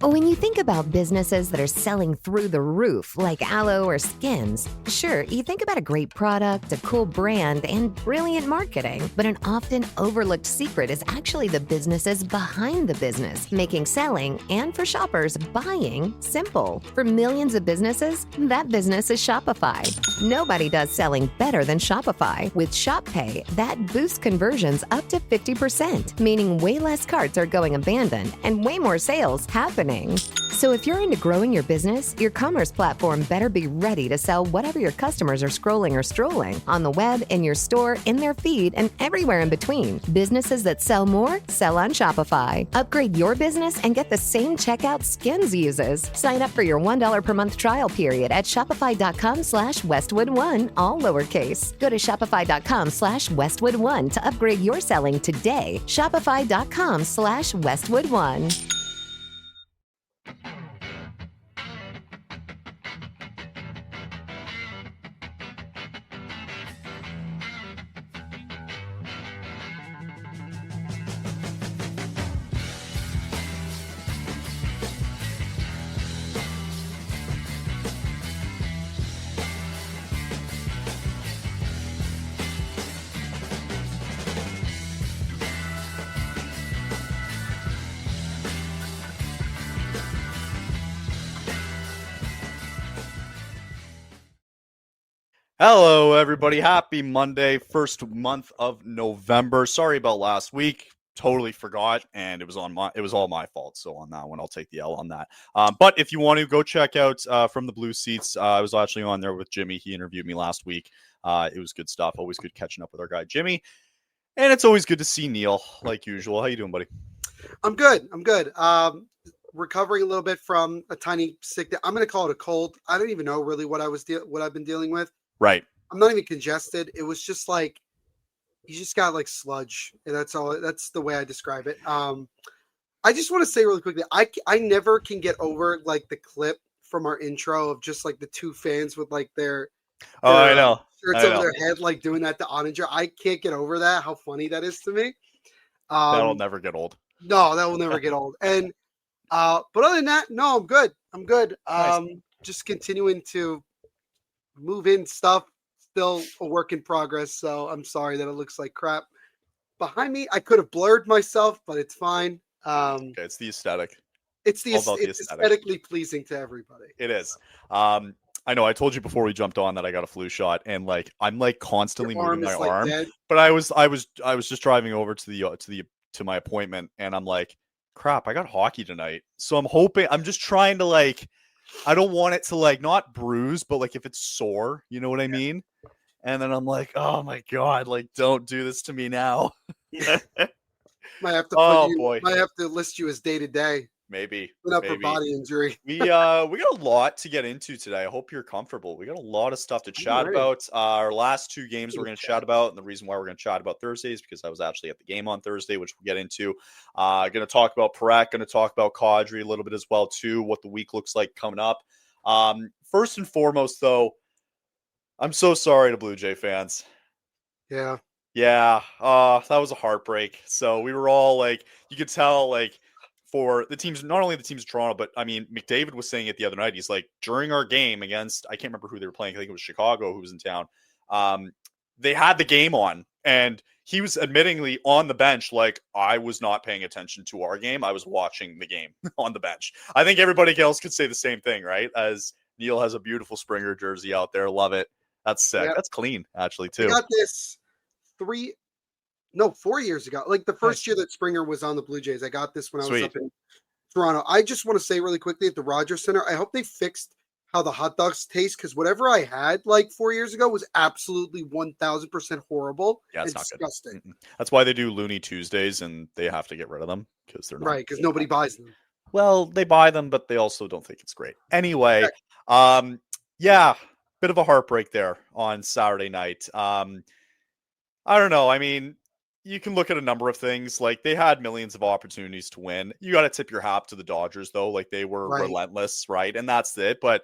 When you think about businesses that are selling through the roof, like aloe or Skims, sure, you think about a great product, a cool brand, and brilliant marketing. But an often overlooked secret is actually the businesses behind the business, making selling and for shoppers, buying simple. For millions of businesses, that business is Shopify. Nobody does selling better than Shopify. With Shop Pay, that boosts conversions up to 50%, meaning way less carts are going abandoned and way more sales happening. So if you're into growing your business, your commerce platform better be ready to sell whatever your customers are scrolling or strolling on the web, in your store, in their feed, and everywhere in between. Businesses that sell more, sell on Shopify. Upgrade your business and get the same checkout Skims uses. Sign up for your $1 per month trial period at shopify.com/Westwood1, all lowercase. Go to shopify.com/Westwood1 to upgrade your selling today. Shopify.com/Westwood1. Hello, everybody. Happy Monday, first month of November. Sorry about last week. Totally forgot, and it was all my fault. So on that one, I'll take the L on that. But if you want to go check out From the Blue Seats, I was actually on there with Jimmy. He interviewed me last week. It was good stuff. Always good catching up with our guy Jimmy, and it's always good to see Neil, like usual. How you doing, buddy? I'm good. Recovering a little bit from a tiny sick. I'm going to call it a cold. I don't even know really what I've been dealing with. Right. I'm not even congested. It was just like, you just got like sludge. And that's all. That's the way I describe it. I just want to say really quickly, I never can get over like the clip from our intro of just like the two fans with like their I know. shirts over their head, like doing that to Oninger. I can't get over that. How funny that is to me. That'll never get old. No, that will never get old. And but other than that, no, I'm good. Nice. Just continuing to move in stuff. Still a work in progress. So I'm sorry that it looks like crap behind me. I could have blurred myself, but it's fine. Okay, it's the aesthetic. It's aesthetically pleasing to everybody. It is. I know I told you before we jumped on that I got a flu shot, and like I'm like constantly moving my arm. Dead. But I was just driving over to my appointment, and I'm like, crap, I got hockey tonight. So I'm just trying to like, I don't want it to like not bruise, but like if it's sore, you know what I mean? And then I'm like, oh my God, like don't do this to me now. Might have to list you as day to day. Maybe. An upper body injury. We got a lot to get into today. I hope you're comfortable. We got a lot of stuff to chat about. Our last two games we're going to chat about, and the reason why we're going to chat about Thursday is because I was actually at the game on Thursday, which we'll get into. Going to talk about Parak, going to talk about Calgary a little bit as well too, what the week looks like coming up. First and foremost, though, I'm so sorry to Blue Jay fans. Yeah. Yeah. That was a heartbreak. So we were all like, you could tell like, for the teams, not only the teams of Toronto, but I mean, McDavid was saying it the other night. He's like, during our game against, I can't remember who they were playing. I think it was Chicago who was in town. They had the game on, and he was admittingly on the bench. Like, I was not paying attention to our game. I was watching the game on the bench. I think everybody else could say the same thing, right? As Neil has a beautiful Springer jersey out there. Love it. That's sick. Yep. That's clean, actually, too. I got this 4 years ago, like the first year that Springer was on the Blue Jays. I got this when I was up in Toronto. I just want to say really quickly at the Rogers Center, I hope they fixed how the hot dogs taste, because whatever I had like 4 years ago was absolutely 1,000% horrible. Yeah, it's not disgusting. Good. That's why they do Looney Tuesdays, and they have to get rid of them because they're not right, because nobody buys them. Well, they buy them, but they also don't think it's great. Anyway, yeah, bit of a heartbreak there on Saturday night. I don't know. I mean, you can look at a number of things. Like, they had millions of opportunities to win. You got to tip your hat to the Dodgers, though. Like, they were relentless, right? And that's it. But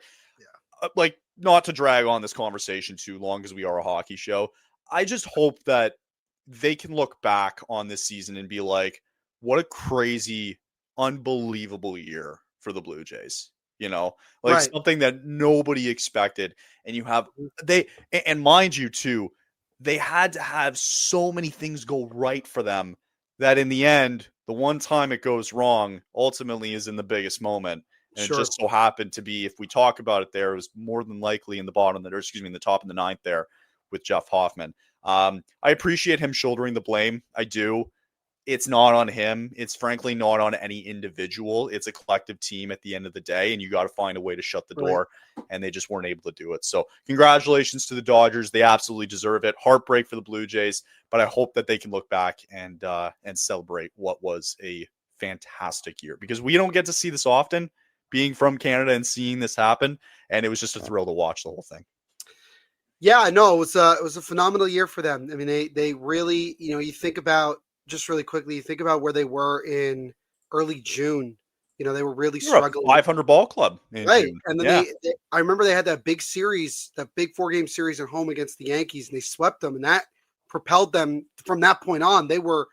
like, not to drag on this conversation too long because we are a hockey show, I just hope that they can look back on this season and be like, what a crazy, unbelievable year for the Blue Jays. You know, like Right. something that nobody expected. And you have Mm-hmm. and mind you too, they had to have so many things go right for them that in the end, the one time it goes wrong ultimately is in the biggest moment. And it Sure. just so happened to be, if we talk about it there, it was more than likely in the bottom, or excuse me, in the top of the ninth there with Jeff Hoffman. I appreciate him shouldering the blame. I do. It's not on him. It's frankly not on any individual. It's a collective team at the end of the day, and you got to find a way to shut the door, and they just weren't able to do it. So congratulations to the Dodgers. They absolutely deserve it. Heartbreak for the Blue Jays, but I hope that they can look back and celebrate what was a fantastic year, because we don't get to see this often, being from Canada and seeing this happen, and it was just a thrill to watch the whole thing. Yeah, no, it was a phenomenal year for them. I mean, they really, you think about, just really quickly, you think about where they were in early June. They were really You're a struggling. 500 ball club in Right. June. And then Yeah. I remember they had that big series, that big 4-game series at home against the Yankees, and they swept them, and that propelled them from that point on. They were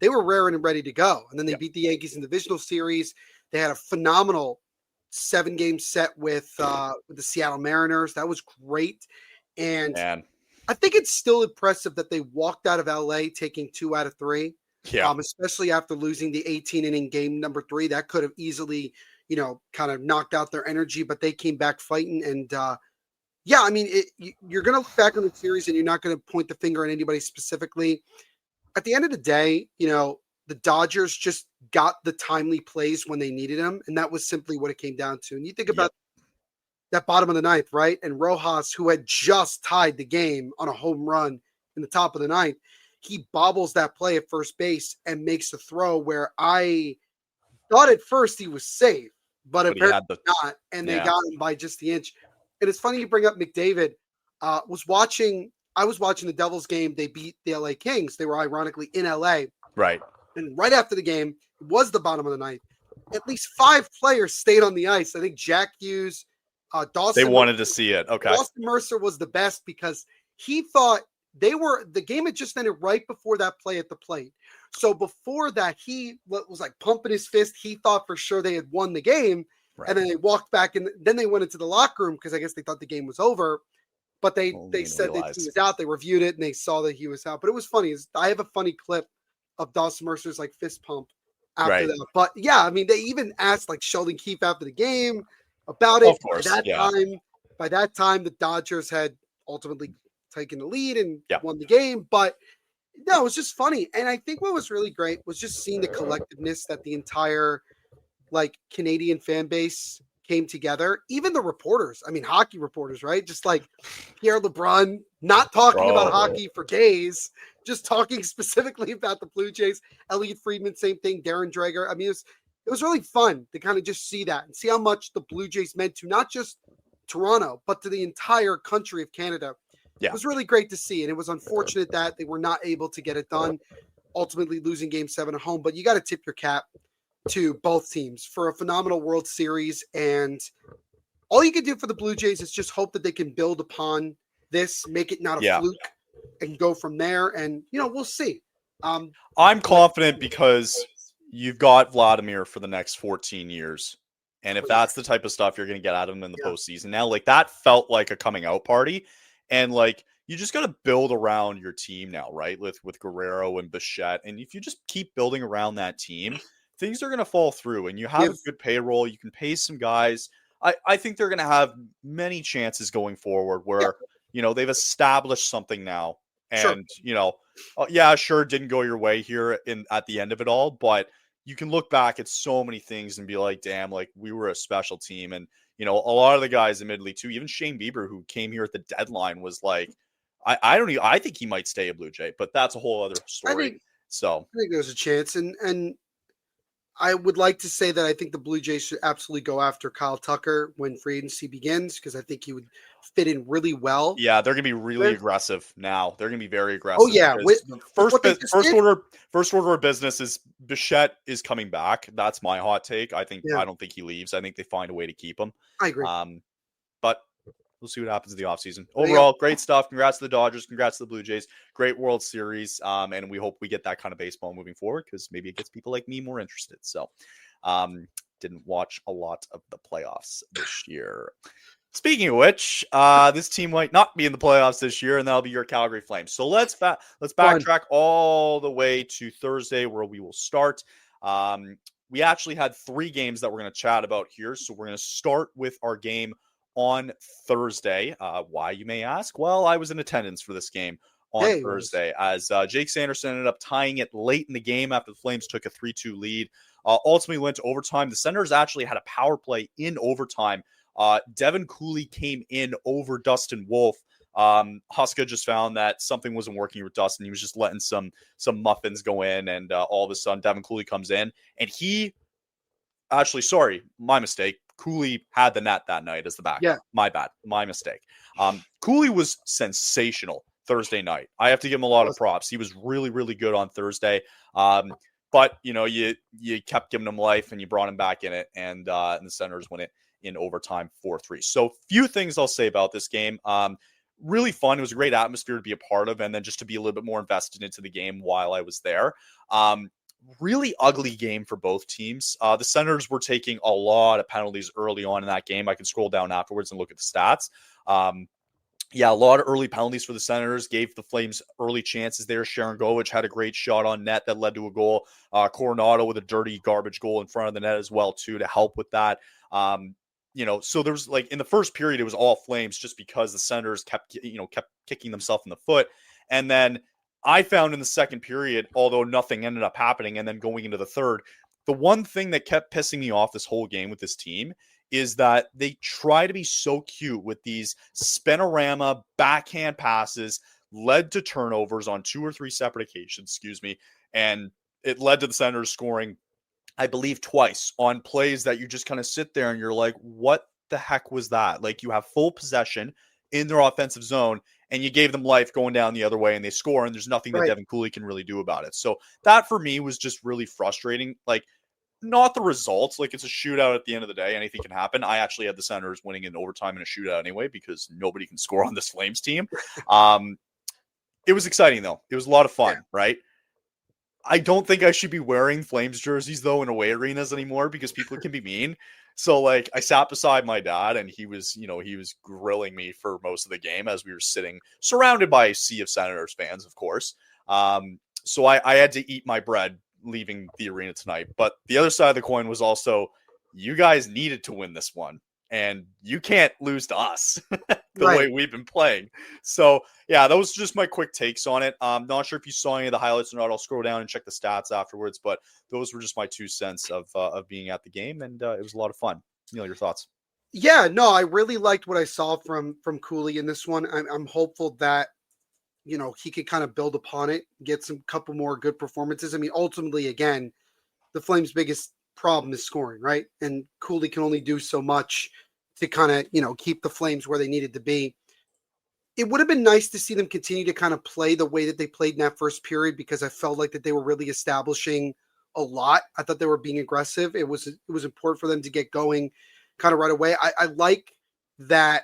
raring and ready to go. And then they beat the Yankees in the divisional series. They had a phenomenal 7-game set with the Seattle Mariners. That was great. And Man. I think it's still impressive that they walked out of LA taking 2 out of 3. Yeah. Especially after losing the 18-inning game number 3. That could have easily, kind of knocked out their energy, but they came back fighting. And yeah, I mean, you're going to look back on the series and you're not going to point the finger at anybody specifically. At the end of the day, the Dodgers just got the timely plays when they needed them, and that was simply what it came down to. And you think about that bottom of the ninth, right? And Rojas, who had just tied the game on a home run in the top of the ninth, he bobbles that play at first base and makes a throw where I thought at first he was safe, but apparently not, and they got him by just the inch. And it's funny you bring up McDavid. I was watching the Devils game. They beat the LA Kings. They were ironically in LA. Right. And right after the game, it was the bottom of the ninth. At least 5 players stayed on the ice. I think Jack Hughes, Dawson. They wanted to see it. Okay. Dawson Mercer was the best because he thought the game had just ended right before that play at the plate. So before that, he was like pumping his fist. He thought for sure they had won the game. Right. And then they walked back, and then they went into the locker room because I guess they thought the game was over. But they said that he was out. They reviewed it and they saw that he was out. But it was funny. I have a funny clip of Dawson Mercer's like fist pump after that. But yeah, I mean, they even asked like Sheldon Keefe after the game about it. Of course, by that time, the Dodgers had ultimately taken the lead and won the game. But no, it was just funny. And I think what was really great was just seeing the collectiveness that the entire Canadian fan base came together. Even the reporters, I mean, hockey reporters, right? Just like Pierre LeBrun, not talking about hockey for days, just talking specifically about the Blue Jays. Elliot Friedman, same thing. Darren Dreger. I mean, it was really fun to kind of just see that and see how much the Blue Jays meant to not just Toronto, but to the entire country of Canada. It was really great to see. And it was unfortunate that they were not able to get it done, ultimately losing Game 7 at home. But you got to tip your cap to both teams for a phenomenal World Series. And all you can do for the Blue Jays is just hope that they can build upon this, make it not a fluke, and go from there. And, we'll see. I'm confident because you've got Vladimir for the next 14 years. And if that's the type of stuff you're going to get out of him in the postseason now, that felt like a coming out party. And you just got to build around your team now, right? With Guerrero and Bichette. And if you just keep building around that team, things are going to fall through, and you have a good payroll. You can pay some guys. I think they're going to have many chances going forward where, they've established something now. And, sure, didn't go your way here at the end of it all, but you can look back at so many things and be like, damn, we were a special team. And, a lot of the guys admittedly too, even Shane Bieber, who came here at the deadline, was like, I think he might stay a Blue Jay, but that's a whole other story. I think there's a chance. And I would like to say that I think the Blue Jays should absolutely go after Kyle Tucker when free agency begins, because I think he would fit in really well. Yeah, they're going to be really aggressive now. They're going to be very aggressive. Oh yeah, first order of business is Bichette is coming back. That's my hot take. I don't think he leaves. I think they find a way to keep him. I agree. But we'll see what happens in the offseason. Overall, great stuff. Congrats to the Dodgers. Congrats to the Blue Jays. Great World Series. And we hope we get that kind of baseball moving forward, because maybe it gets people like me more interested. So didn't watch a lot of the playoffs this year. Speaking of which, this team might not be in the playoffs this year, and that'll be your Calgary Flames. So let's backtrack all the way to Thursday, where we will start. We actually had 3 games that we're going to chat about here. So we're going to start with our game on Thursday. Why, you may ask? Well, I was in attendance for this game on Thursday as Jake Sanderson ended up tying it late in the game after the Flames took a 3-2 lead. Ultimately went to overtime. The Senators actually had a power play in overtime. Devin Cooley came in over Dustin Wolf. Huska just found that something wasn't working with Dustin. He was just letting some muffins go in, and all of a sudden Devin Cooley comes in, and my mistake. Cooley had the net that night as the backup. Yeah. My bad. My mistake. Cooley was sensational Thursday night. I have to give him a lot of props. He was really, really good on Thursday. But you kept giving him life and you brought him back in it, and the Senators win it in overtime 4-3. So few things I'll say about this game. Really fun. It was a great atmosphere to be a part of, and then just to be a little bit more invested into the game while I was there. Really ugly game for both teams. The Senators were taking a lot of penalties early on in that game. I can scroll down afterwards and look at the stats. A lot of early penalties for the Senators gave the Flames early chances there. Sharon Govich had a great shot on net that led to a goal. Coronado with a dirty garbage goal in front of the net as well, too, to help with that. So there was in the first period, it was all Flames just because the Senators kept kicking themselves in the foot. And then I found in the second period, although nothing ended up happening, and then going into the third, the one thing that kept pissing me off this whole game with this team is that they try to be so cute with these spinorama backhand passes, led to turnovers on 2 or 3 separate occasions, and it led to the Senators scoring, I believe, twice on plays that you just kind of sit there and you're like, what the heck was that? You have full possession in their offensive zone, and you gave them life going down the other way, and they score, and there's nothing that Devin Cooley can really do about it. So that for me was just really frustrating. Not the results. It's a shootout at the end of the day. Anything can happen. I actually had the Senators winning in overtime in a shootout anyway, because nobody can score on this Flames team. It was exciting, though. It was a lot of fun, right? I don't think I should be wearing Flames jerseys, though, in away arenas anymore, because people can be mean. So, I sat beside my dad, and he was grilling me for most of the game as we were sitting surrounded by a sea of Senators fans, of course. So I had to eat my bread leaving the arena tonight. But the other side of the coin was also, you guys needed to win this one, and you can't lose to us the way we've been playing. So yeah, those are just my quick takes on it. Not sure if you saw any of the highlights or not. I'll scroll down and check the stats afterwards, but those were just my 2 cents of being at the game, and it was a lot of fun. Neil, your thoughts? Yeah, no, I really liked what I saw from Cooley in this one. I'm hopeful that he could kind of build upon it, get some couple more good performances. I mean, ultimately, again, the Flames' biggest problem is scoring, right? And Cooley can only do so much to kind of, keep the Flames where they needed to be. It would have been nice to see them continue to kind of play the way that they played in that first period, because I felt like that they were really establishing a lot. I thought they were being aggressive. It was important for them to get going kind of right away. I like that.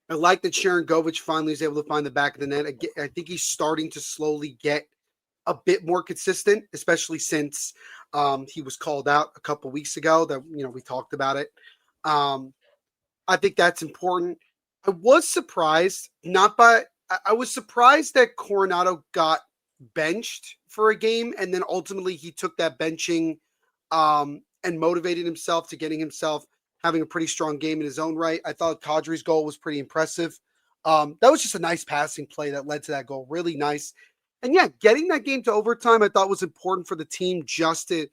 I like that Sharon Govich finally is able to find the back of the net. I think he's starting to slowly get a bit more consistent, especially since he was called out a couple weeks ago that, we talked about it. I think that's important. I was surprised I was surprised that Coronado got benched for a game, and then ultimately he took that benching and motivated himself to getting himself having a pretty strong game in his own right. I thought Kadri's goal was pretty impressive. That was just a nice passing play that led to that goal. Really nice. And yeah, getting that game to overtime, I thought was important for the team just to,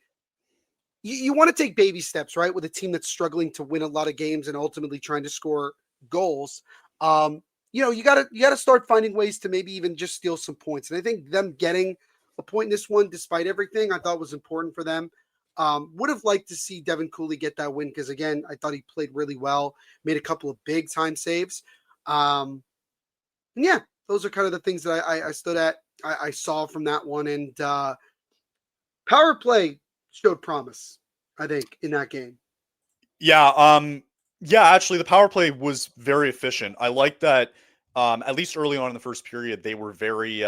you want to take baby steps, right? With a team that's struggling to win a lot of games and ultimately trying to score goals. You gotta start finding ways to maybe even just steal some points. And I think them getting a point in this one, despite everything, I thought was important for them. Would have liked to see Devin Cooley get that win, because again, I thought he played really well, made a couple of big time saves. And yeah, those are kind of the things that I stood at. I saw from that one, and power play showed promise, I think, in that game. Yeah, actually the power play was very efficient. I like that. At least early on in the first period, they were very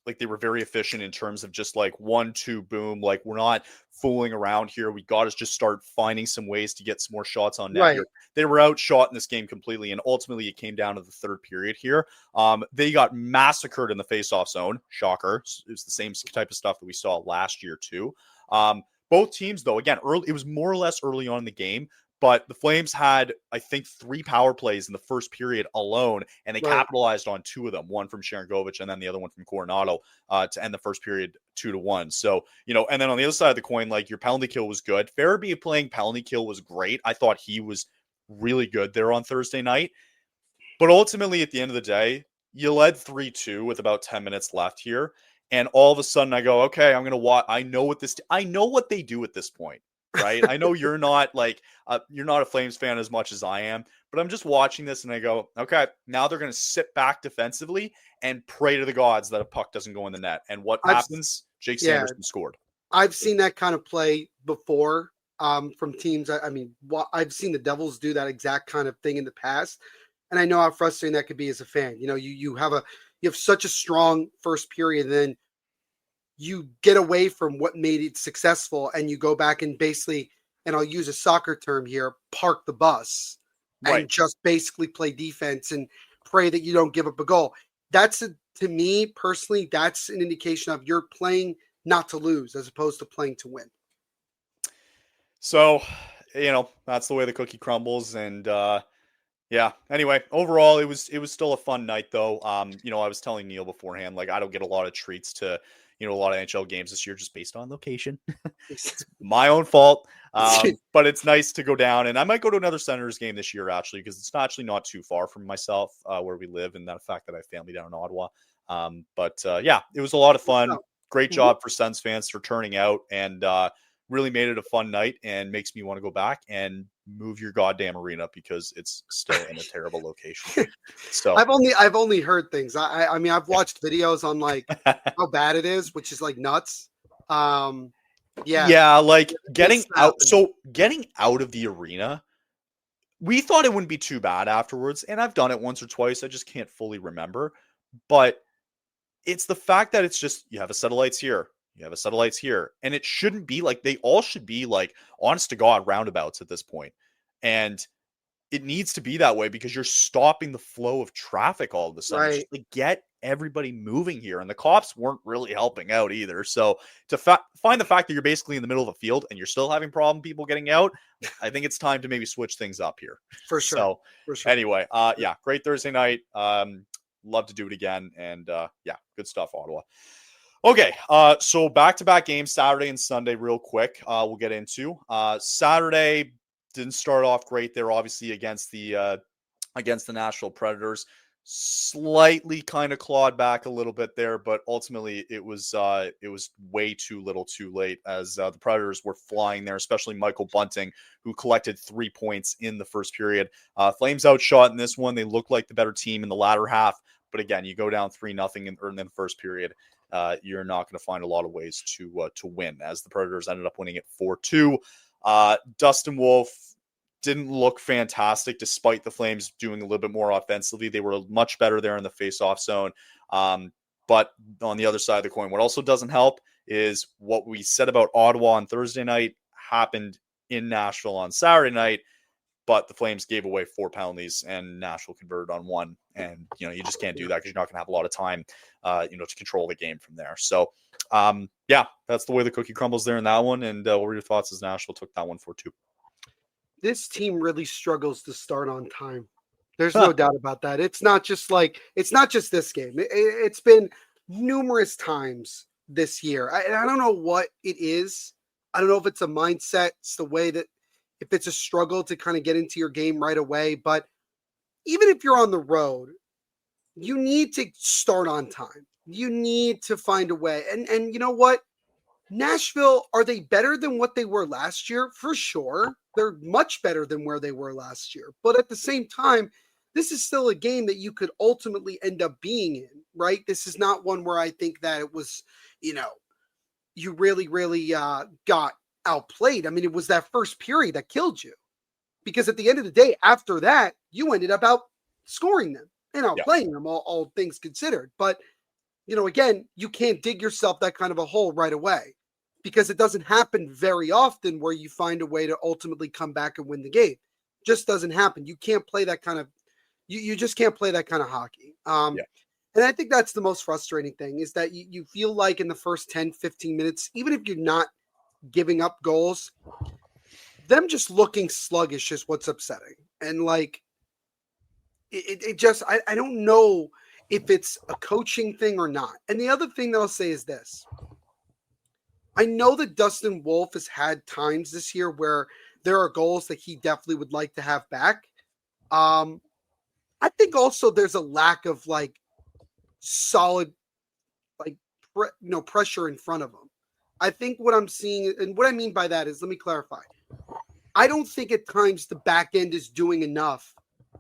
like they were very efficient in terms of just like 1-2 boom. Like we're not fooling around here. We got to just start finding some ways to get some more shots on net Right. here. They were outshot in this game completely, and ultimately it came down to the third period here. They got massacred in the faceoff zone. Shocker. It was the same type of stuff that we saw last year too. Both teams, though, again, early, it was more or less early on in the game, but the Flames had, I think, 3 power plays in the first period alone, and they capitalized on 2 of them, one from Sharangovich and then the other one from Coronado to end the first period 2-1. So, and then on the other side of the coin, like your penalty kill was good. Farabee playing penalty kill was great. I thought he was really good there on Thursday night. But ultimately, at the end of the day, you led 3-2 with about 10 minutes left here. And all of a sudden I go, okay, I'm going to watch. I know what they do at this point, right? I know you're not a Flames fan as much as I am, but I'm just watching this and I go, okay, now they're going to sit back defensively and pray to the gods that a puck doesn't go in the net. And what happens? Jake Sanderson scored. I've seen that kind of play before from teams. I've seen the Devils do that exact kind of thing in the past. And I know how frustrating that could be as a fan. You have such a strong first period, and then you get away from what made it successful, and you go back and basically, and I'll use a soccer term here, park the bus and just basically play defense and pray that you don't give up a goal. To me personally, that's an indication of you're playing not to lose as opposed to playing to win. So, that's the way the cookie crumbles. And, yeah. Anyway, overall, it was still a fun night, though. I was telling Neil beforehand, like I don't get a lot of treats to, a lot of NHL games this year just based on location. It's my own fault, but it's nice to go down, and I might go to another Senators game this year actually because it's actually not too far from myself where we live, and the fact that I have family down in Ottawa. Yeah, it was a lot of fun. Great job for Sens fans for turning out and really made it a fun night and makes me want to go back and move your goddamn arena because it's still in a terrible location. So I've only heard things. I mean, I've watched videos on like how bad it is, which is like nuts. Like getting out. So getting out of the arena, we thought it wouldn't be too bad afterwards. And I've done it once or twice. I just can't fully remember, but it's the fact that it's just, you have a set of lights here. You have a set of lights here. And it shouldn't be like, they all should be like honest to God roundabouts at this point. And it needs to be that way because you're stopping the flow of traffic all of a sudden. Just like get everybody moving here. And the cops weren't really helping out either. So to find the fact that you're basically in the middle of a field and you're still having people getting out, I think it's time to maybe switch things up here. For sure. So for sure. Anyway, great Thursday night. Love to do it again. And good stuff, Ottawa. Okay, so back-to-back games, Saturday and Sunday, real quick. We'll get into Saturday. Didn't start off great there, obviously against the Nashville Predators. Slightly kind of clawed back a little bit there, but ultimately it was way too little, too late as the Predators were flying there, especially Michael Bunting, who collected 3 points in the first period. Flames outshot in this one. They looked like the better team in the latter half, but again, you go down 3-0 in the first period. You're not going to find a lot of ways to win, as the Predators ended up winning it 4-2. Dustin Wolf didn't look fantastic despite the Flames doing a little bit more offensively. They were much better there in the face-off zone. But on the other side of the coin, what also doesn't help is what we said about Ottawa on Thursday night happened in Nashville on Saturday night. But the Flames gave away 4 penalties and Nashville converted on 1. And, you just can't do that because you're not going to have a lot of time, to control the game from there. So, that's the way the cookie crumbles there in that one. And what were your thoughts as Nashville took that one 4-2? This team really struggles to start on time. There's no doubt about that. It's not just this game. It's been numerous times this year. I don't know what it is. I don't know if it's a mindset. It's the way that, if it's a struggle to kind of get into your game right away. But even if you're on the road, you need to start on time. You need to find a way. And you know what? Nashville, are they better than what they were last year? For sure. They're much better than where they were last year. But at the same time, this is still a game that you could ultimately end up being in, right? This is not one where I think that it was, you really, really got outplayed. I mean, it was that first period that killed you, because at the end of the day, after that, you ended up outscoring them and outplaying them, all things considered. But again, you can't dig yourself that kind of a hole right away because it doesn't happen very often where you find a way to ultimately come back and win the game. Just doesn't happen. You can't play that kind of, you just can't play that kind of hockey. And I think that's the most frustrating thing is that you feel like in the first 10, 15 minutes, even if you're not giving up goals, them just looking sluggish is what's upsetting. And like, it just, I don't know if it's a coaching thing or not. And the other thing that I'll say is this. I know that Dustin Wolf has had times this year where there are goals that he definitely would like to have back. I think also there's a lack of like solid, like, pressure in front of him. I think what I'm seeing, and what I mean by that is, let me clarify. I don't think at times the back end is doing enough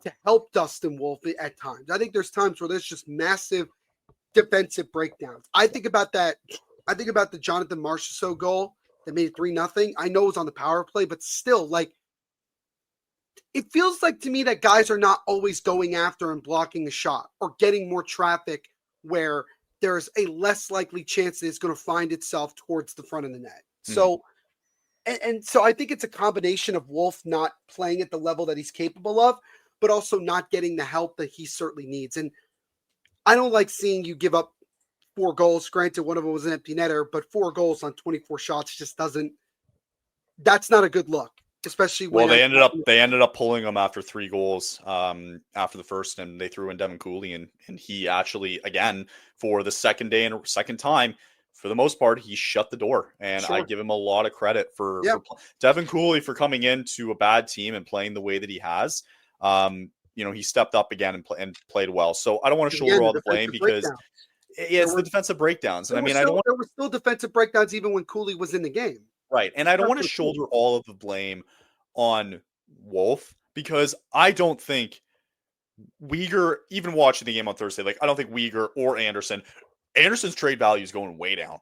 to help Dustin Wolf at times. I think there's times where there's just massive defensive breakdowns. I think about that. I think about the Jonathan Marchessault goal that made it 3-0. I know it was on the power play, but still, like, it feels like to me that guys are not always going after and blocking a shot or getting more traffic where there's a less likely chance that it's going to find itself towards the front of the net. So, and so I think it's a combination of Wolf not playing at the level that he's capable of, but also not getting the help that he certainly needs. And I don't like seeing you give up 4 goals. Granted, one of them was an empty netter, but 4 goals on 24 shots just doesn't. That's not a good look, especially when they ended up pulling him after 3 goals after the first, and they threw in Devin Cooley, and he actually, again, for the second time, for the most part, he shut the door, and I give him a lot of credit for Devin Cooley for coming into a bad team and playing the way that he has. He stepped up again and played well. So I don't want to shoulder all the blame because it's the defensive breakdowns. And there were still defensive breakdowns even when Cooley was in the game. Right. And I don't want to shoulder all of the blame on Wolf because I don't think Weegar, even watching the game on Thursday, like I don't think Weegar or Anderson's trade value is going way down.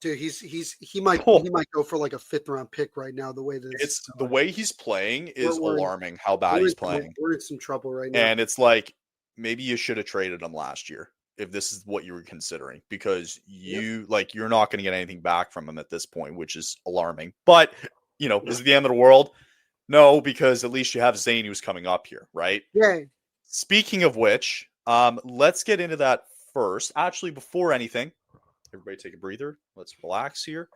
Dude, he might go for like a 5th round pick right now. The way that it's the way he's playing is alarming. How bad he's playing. We're in some trouble right now. And it's like maybe you should have traded him last year if this is what you were considering, because you're not going to get anything back from him at this point, which is alarming. But is it the end of the world? No, because at least you have Zane who's coming up here, right? Yeah. Speaking of which, let's get into that first. Actually, before anything, everybody take a breather. Let's relax here.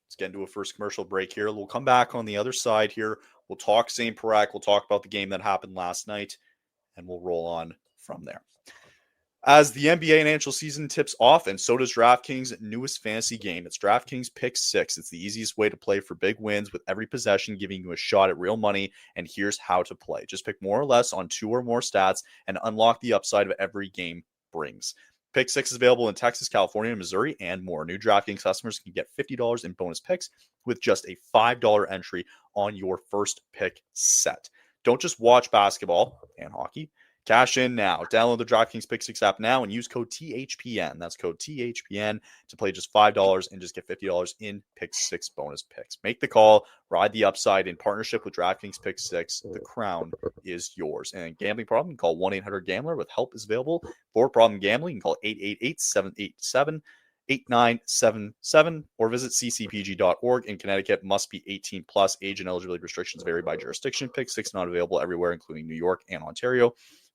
Let's get into a first commercial break here. We'll come back on the other side here. We'll talk Zane Parekh. We'll talk about the game that happened last night, and we'll roll on from there. As the NBA financial season tips off, and so does DraftKings' newest fantasy game. It's DraftKings Pick 6. It's the easiest way to play for big wins, with every possession giving you a shot at real money, and here's how to play. Just pick more or less on 2 or more stats and unlock the upside of every game brings. Pick 6 is available in Texas, California, Missouri, and more. New DraftKings customers can get $50 in bonus picks with just a $5 entry on your first pick set. Don't just watch basketball and hockey. Cash in now. Download the DraftKings Pick 6 app now and use code THPN. That's code THPN to play just $5 and just get $50 in Pick 6 bonus picks. Make the call. Ride the upside in partnership with DraftKings Pick 6. The crown is yours. And gambling problem, you can call 1-800-GAMBLER with help is available. For problem gambling, you can call 888-787-8977 or visit ccpg.org. In Connecticut, must be 18 plus. Age and eligibility restrictions vary by jurisdiction. Pick 6 not available everywhere, including New York and Ontario.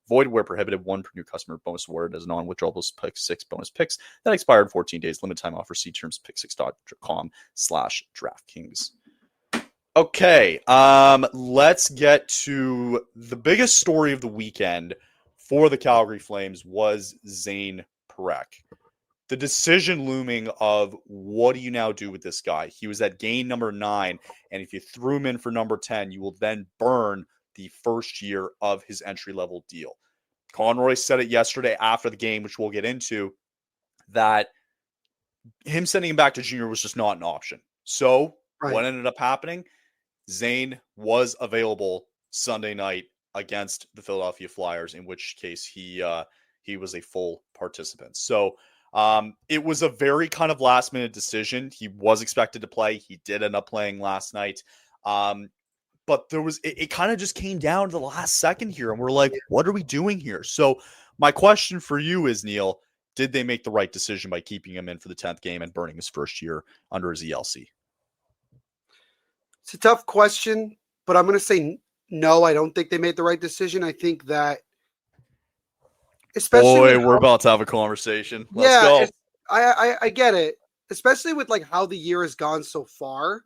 Void where prohibited. 1 per new customer. Bonus awarded as non-withdrawable Pick 6 bonus picks that expired 14 days. Limited time offer. See terms pick6.com/DraftKings. Okay, let's get to the biggest story of the weekend for the Calgary Flames was Zane Parekh. The decision looming of what do you now do with this guy? He was at gain number 9, and if you threw him in for number 10, you will then burn the first year of his entry-level deal. Conroy said it yesterday after the game, which we'll get into, that him sending him back to junior was just not an option. So what ended up happening? Zane was available Sunday night against the Philadelphia Flyers, in which case he was a full participant. So it was a very kind of last-minute decision. He was expected to play. He did end up playing last night. But it kind of just came down to the last second here, and we're like, what are we doing here? So my question for you is, Neil, did they make the right decision by keeping him in for the 10th game and burning his first year under his ELC? It's a tough question, but I'm going to say no. I don't think they made the right decision. I think that, especially we're about to have a conversation. Let's go. I get it, especially with like how the year has gone so far.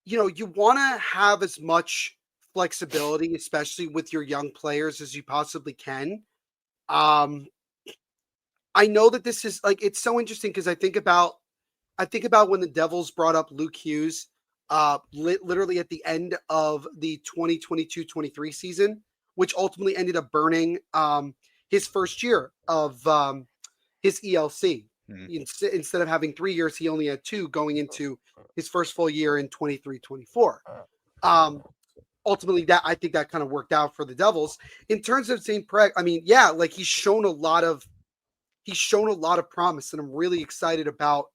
You want to have as much flexibility, especially with your young players, as you possibly can. I know that this is like, it's so interesting because I think about when the Devils brought up Luke Hughes, literally at the end of the 2022-23 season, which ultimately ended up burning his first year of his ELC. Instead of having 3 years, he only had 2 going into his first full year in 23-24. Ultimately, that I think that kind of worked out for the Devils. In terms of St. Preg, I mean, yeah, like he's shown a lot of promise, and I'm really excited about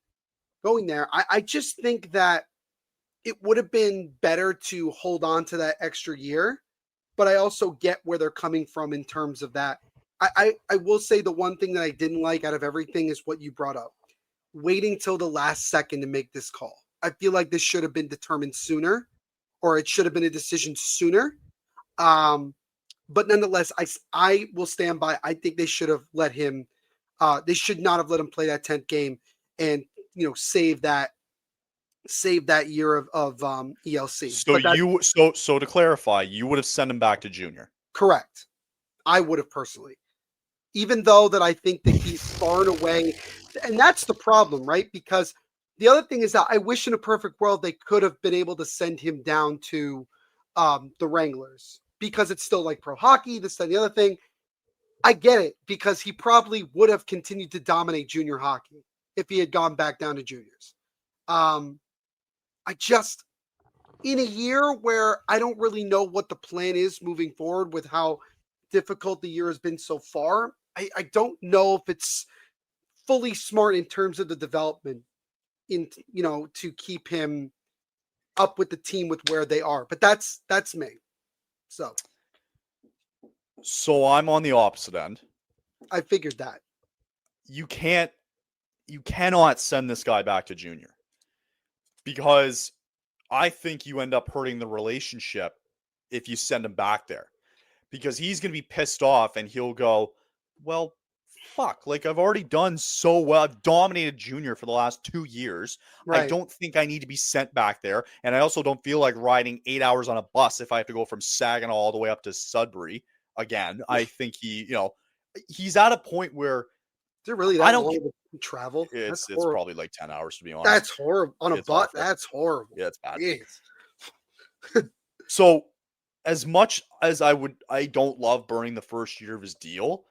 going there. I just think that it would have been better to hold on to that extra year, but I also get where they're coming from in terms of that. I will say the one thing that I didn't like out of everything is what you brought up. Waiting till the last second to make this call. I feel like this should have been determined sooner, or it should have been a decision sooner. But nonetheless, I will stand by. I think they should have let him. They should not have let him play that 10th game and save that year of ELC. So to clarify, you would have sent him back to junior. Correct. I would have personally. Even though that I think that he's far and away, and that's the problem, right? Because the other thing is that I wish in a perfect world they could have been able to send him down to the Wranglers, because it's still like pro hockey, this and the other thing. I get it, because he probably would have continued to dominate junior hockey if he had gone back down to juniors. I just, in a year where I don't really know what the plan is moving forward with how difficult the year has been so far, I don't know if it's fully smart in terms of the development to keep him up with the team with where they are. But that's me. So I'm on the opposite end. I figured that. You cannot send this guy back to junior, because I think you end up hurting the relationship if you send him back there, because he's going to be pissed off and he'll go, well, fuck, like I've already done so well. I've dominated junior for the last 2 years. Right. I don't think I need to be sent back there. And I also don't feel like riding 8 hours on a bus if I have to go from Saginaw all the way up to Sudbury again. I think he's at a point where is it really that long to travel? It's probably like 10 hours, to be honest. That's horrible. On a bus, that's horrible. Yeah, it's bad. So as much as I don't love burning the first year of his deal,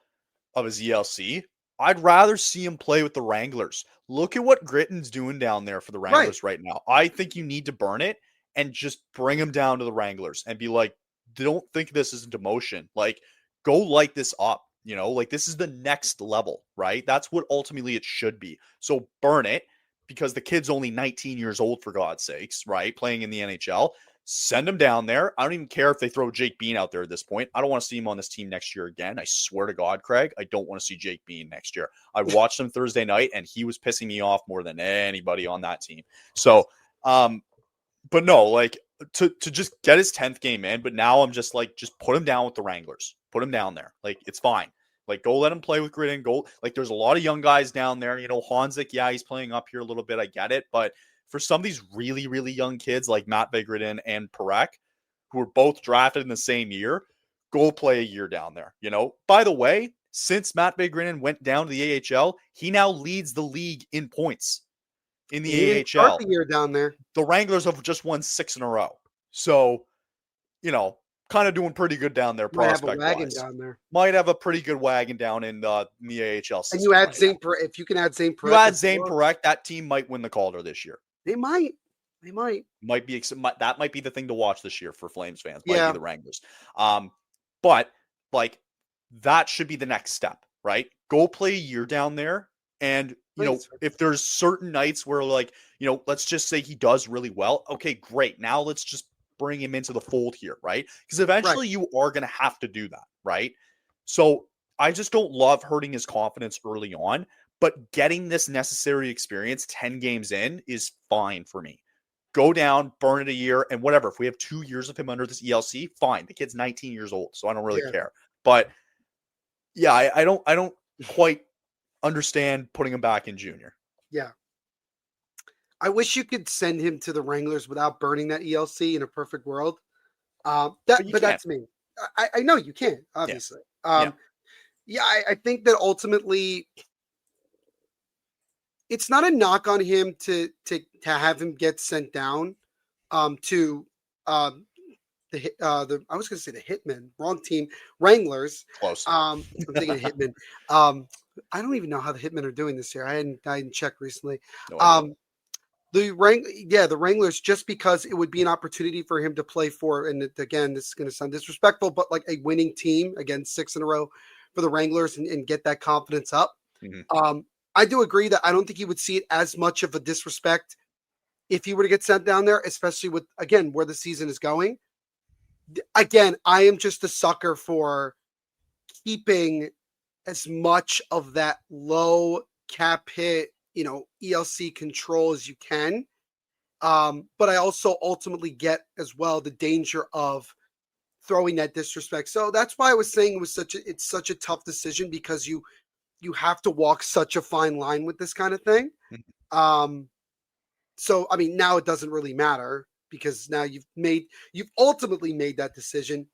of his ELC, I'd rather see him play with the Wranglers. Look at what Gritton's doing down there for the Wranglers right now. I think you need to burn it and just bring him down to the Wranglers and be like, don't think this is a demotion. Like, go light this up. Like this is the next level, right? That's what ultimately it should be. So burn it, because the kid's only 19 years old, for God's sakes, right? Playing in the NHL. Send him down there. I don't even care if they throw Jake Bean out there at this point. I don't want to see him on this team next year again. I swear to God, Craig, I don't want to see Jake Bean next year. I watched him Thursday night, and he was pissing me off more than anybody on that team. So, but no, like to just get his 10th game in. But now I'm just like, just put him down with the Wranglers. Put him down there. Like, it's fine. Like, go let him play with grit and goal. Like, there's a lot of young guys down there. Honzik, yeah, he's playing up here a little bit. I get it. But for some of these really, really young kids like Matt Vigridin and Parekh, who were both drafted in the same year, go play a year down there. By the way, since Matt Vigridin went down to the AHL, he now leads the league in points in the AHL. Start the year down there. The Wranglers have just won 6 in a row. So, kind of doing pretty good down there. Prospect-wise. Down there. Might have a pretty good wagon down in the AHL system. And you add Zane Parekh. If you can add Zane Parekh. You add Zane Parekh, that team might win the Calder this year. They might. That might be the thing to watch this year for Flames fans. Might be the Wranglers. But like that should be the next step, right? Go play a year down there, and if there's certain nights where let's just say he does really well. Okay, great. Now let's just bring him into the fold here, right? Because eventually you are going to have to do that, right? So I just don't love hurting his confidence early on, but getting this necessary experience 10 games in is fine for me. Go down, burn it a year, and whatever. If we have 2 years of him under this ELC, fine. The kid's 19 years old, so I don't really care. But yeah, I don't quite understand putting him back in junior. Yeah. I wish you could send him to the Wranglers without burning that ELC in a perfect world. But that's me. I know you can, obviously. Yeah, I think that ultimately it's not a knock on him to have him get sent down to the I was going to say the Hitmen, wrong team, Wranglers. Close. I'm thinking of Hitmen. I don't even know how the Hitmen are doing this year. I hadn't checked recently. No the Wranglers, just because it would be an opportunity for him to play for, and again, this is going to sound disrespectful, but like a winning team, again, 6 in a row for the Wranglers and get that confidence up. Mm-hmm. I do agree that I don't think he would see it as much of a disrespect if he were to get sent down there, especially with, again, where the season is going. Again, I am just a sucker for keeping as much of that low cap hit, ELC control as you can. But I also ultimately get as well the danger of throwing that disrespect. So that's why I was saying it's such a tough decision, because you have to walk such a fine line with this kind of thing. So, I mean, now it doesn't really matter, because now you've ultimately made that decision.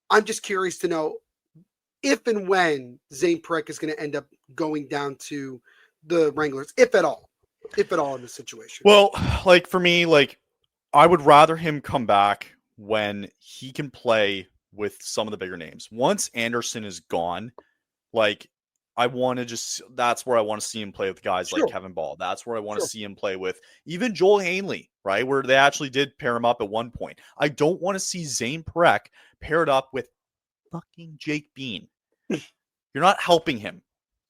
I'm just curious to know if and when Zane Parekh is going to end up going down to the Wranglers, if at all in this situation. Well, like for me, like I would rather him come back when he can play with some of the bigger names. Once Anderson is gone, like that's where I want to see him play with guys like Kevin Ball. That's where I want to see him play with even Joel Hanley, right? Where they actually did pair him up at one point. I don't want to see Zane Parekh paired up with fucking Jake Bean. You're not helping him,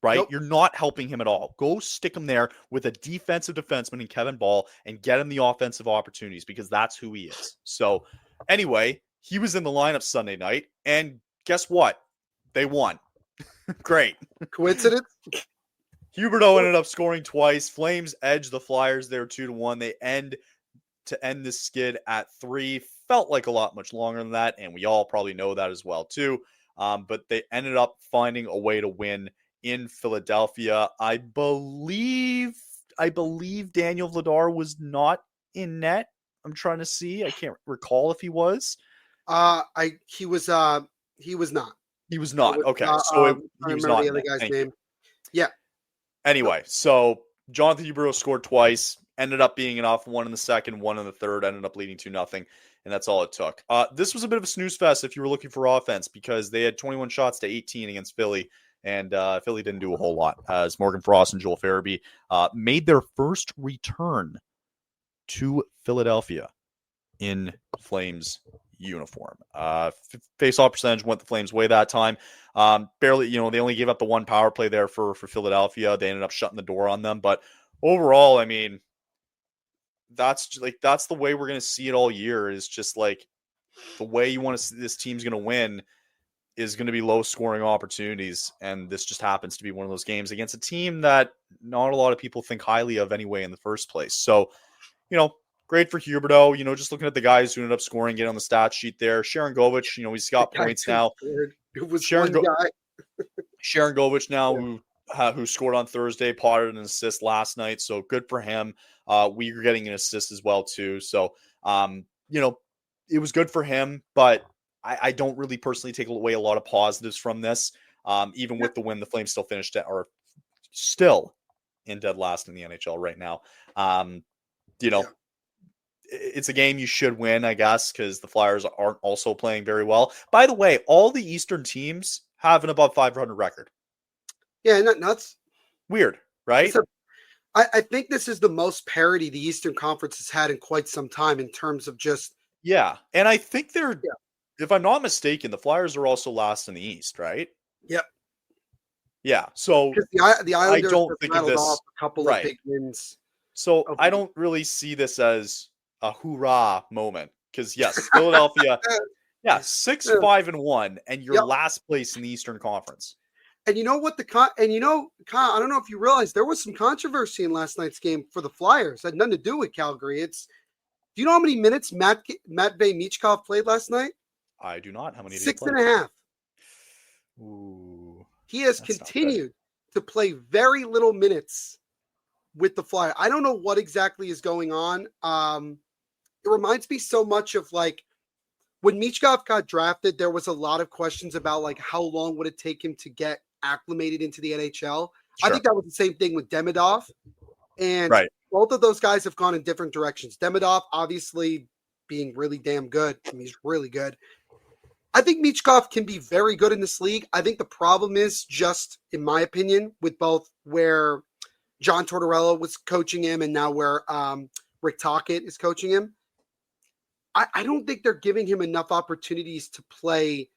right? Nope. You're not helping him at all. Go stick him there with a defensive defenseman in Kevin Ball and get him the offensive opportunities, because that's who he is. So anyway, he was in the lineup Sunday night, and guess what? They won. Great. Coincidence? Huberdeau ended up scoring twice. Flames edged the Flyers there 2-1. They end this skid at 3. Felt like a lot much longer than that, and we all probably know that as well too. But they ended up finding a way to win in Philadelphia. I believe Daniel Vladar was not in net. I'm trying to see. I can't recall if he was. He was not. He was not. Okay. So he was not. The other guy's name. Yeah. Anyway, so Jonathan Huberdeau scored twice. Ended up being enough. 1 in the second, 1 in the third. Ended up leading 2-0. And that's all it took. This was a bit of a snooze fest if you were looking for offense, because they had 21 shots to 18 against Philly. And Philly didn't do a whole lot, as Morgan Frost and Joel Farabee made their first return to Philadelphia in Flames uniform. Face-off percentage went the Flames' way that time. Barely, they only gave up the one power play there for Philadelphia. They ended up shutting the door on them. But overall, I mean, that's the way we're going to see it all year, is just like the way you want to see this team's going to win is going to be low scoring opportunities. And this just happens to be one of those games against a team that not a lot of people think highly of anyway in the first place. So, great for Huberdeau, just looking at the guys who ended up scoring, get on the stat sheet there. Sharon Govich, he's got points now. It was Sharon guy. Sharon Govich now, who scored on Thursday, potted an assist last night. So good for him. We are getting an assist as well too. So, it was good for him, but I don't really personally take away a lot of positives from this. Even with the win, the Flames still finished still in dead last in the NHL right now. It's a game you should win, I guess, because the Flyers aren't also playing very well. By the way, all the Eastern teams have an above 500 record. Yeah, not nuts. Weird, right? I think this is the most parity the Eastern Conference has had in quite some time in terms of just... Yeah, and I think if I'm not mistaken, the Flyers are also last in the East, right? Yep. Yeah, so the Islanders I don't think of this off a couple of big wins. So I don't really see this as a hoorah moment, because yes, Philadelphia Yeah, 6-5-1, and you're Yep. last place in the Eastern Conference. And you know what Kyle, I don't know if you realize there was some controversy in last night's game for the Flyers. It had nothing to do with Calgary. Do you know how many minutes Matvei Michkov played last night? I do not. How many did he Six play? and a half. Ooh. He has continued to play very little minutes with the Flyers. I don't know what exactly is going on. It reminds me so much of like when Michkov got drafted, there was a lot of questions about like how long would it take him to get acclimated into the NHL. Sure. I think that was the same thing with Demidov. And both of those guys have gone in different directions. Demidov, obviously, being really damn good. I mean, he's really good. I think Michkov can be very good in this league. I think the problem is just, in my opinion, with both where John Tortorella was coaching him and now where Rick Tocchet is coaching him. I don't think they're giving him enough opportunities to play,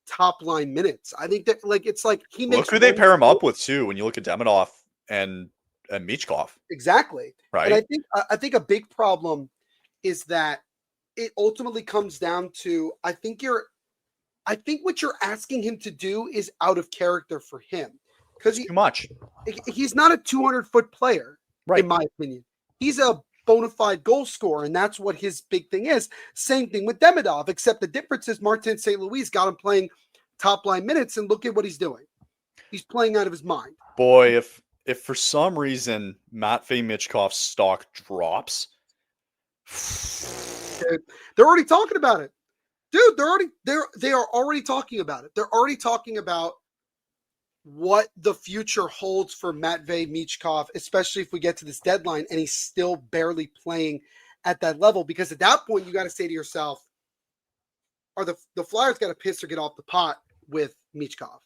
top line minutes. I think that it's like he makes. Look who they pair him up with too. When you look at Demidov and Michkov, exactly right. And I think a big problem is that it ultimately comes down to I think what you're asking him to do is out of character for him because too much. He's not a 200-foot player, right? In my opinion, he's a bona fide goal scorer, and that's what his big thing is. Same thing with Demidov, except the difference is Martin St. Louis got him playing top line minutes, and look at what he's doing. He's playing out of his mind. Boy, if for some reason Matvei Michkov's stock drops, dude, they're already talking about it. Dude, they are already talking about it. They're already talking about what the future holds for Matvei Michkov, especially if we get to this deadline and he's still barely playing at that level. Because at that point, you got to say to yourself, are the Flyers got to piss or get off the pot with Michkov?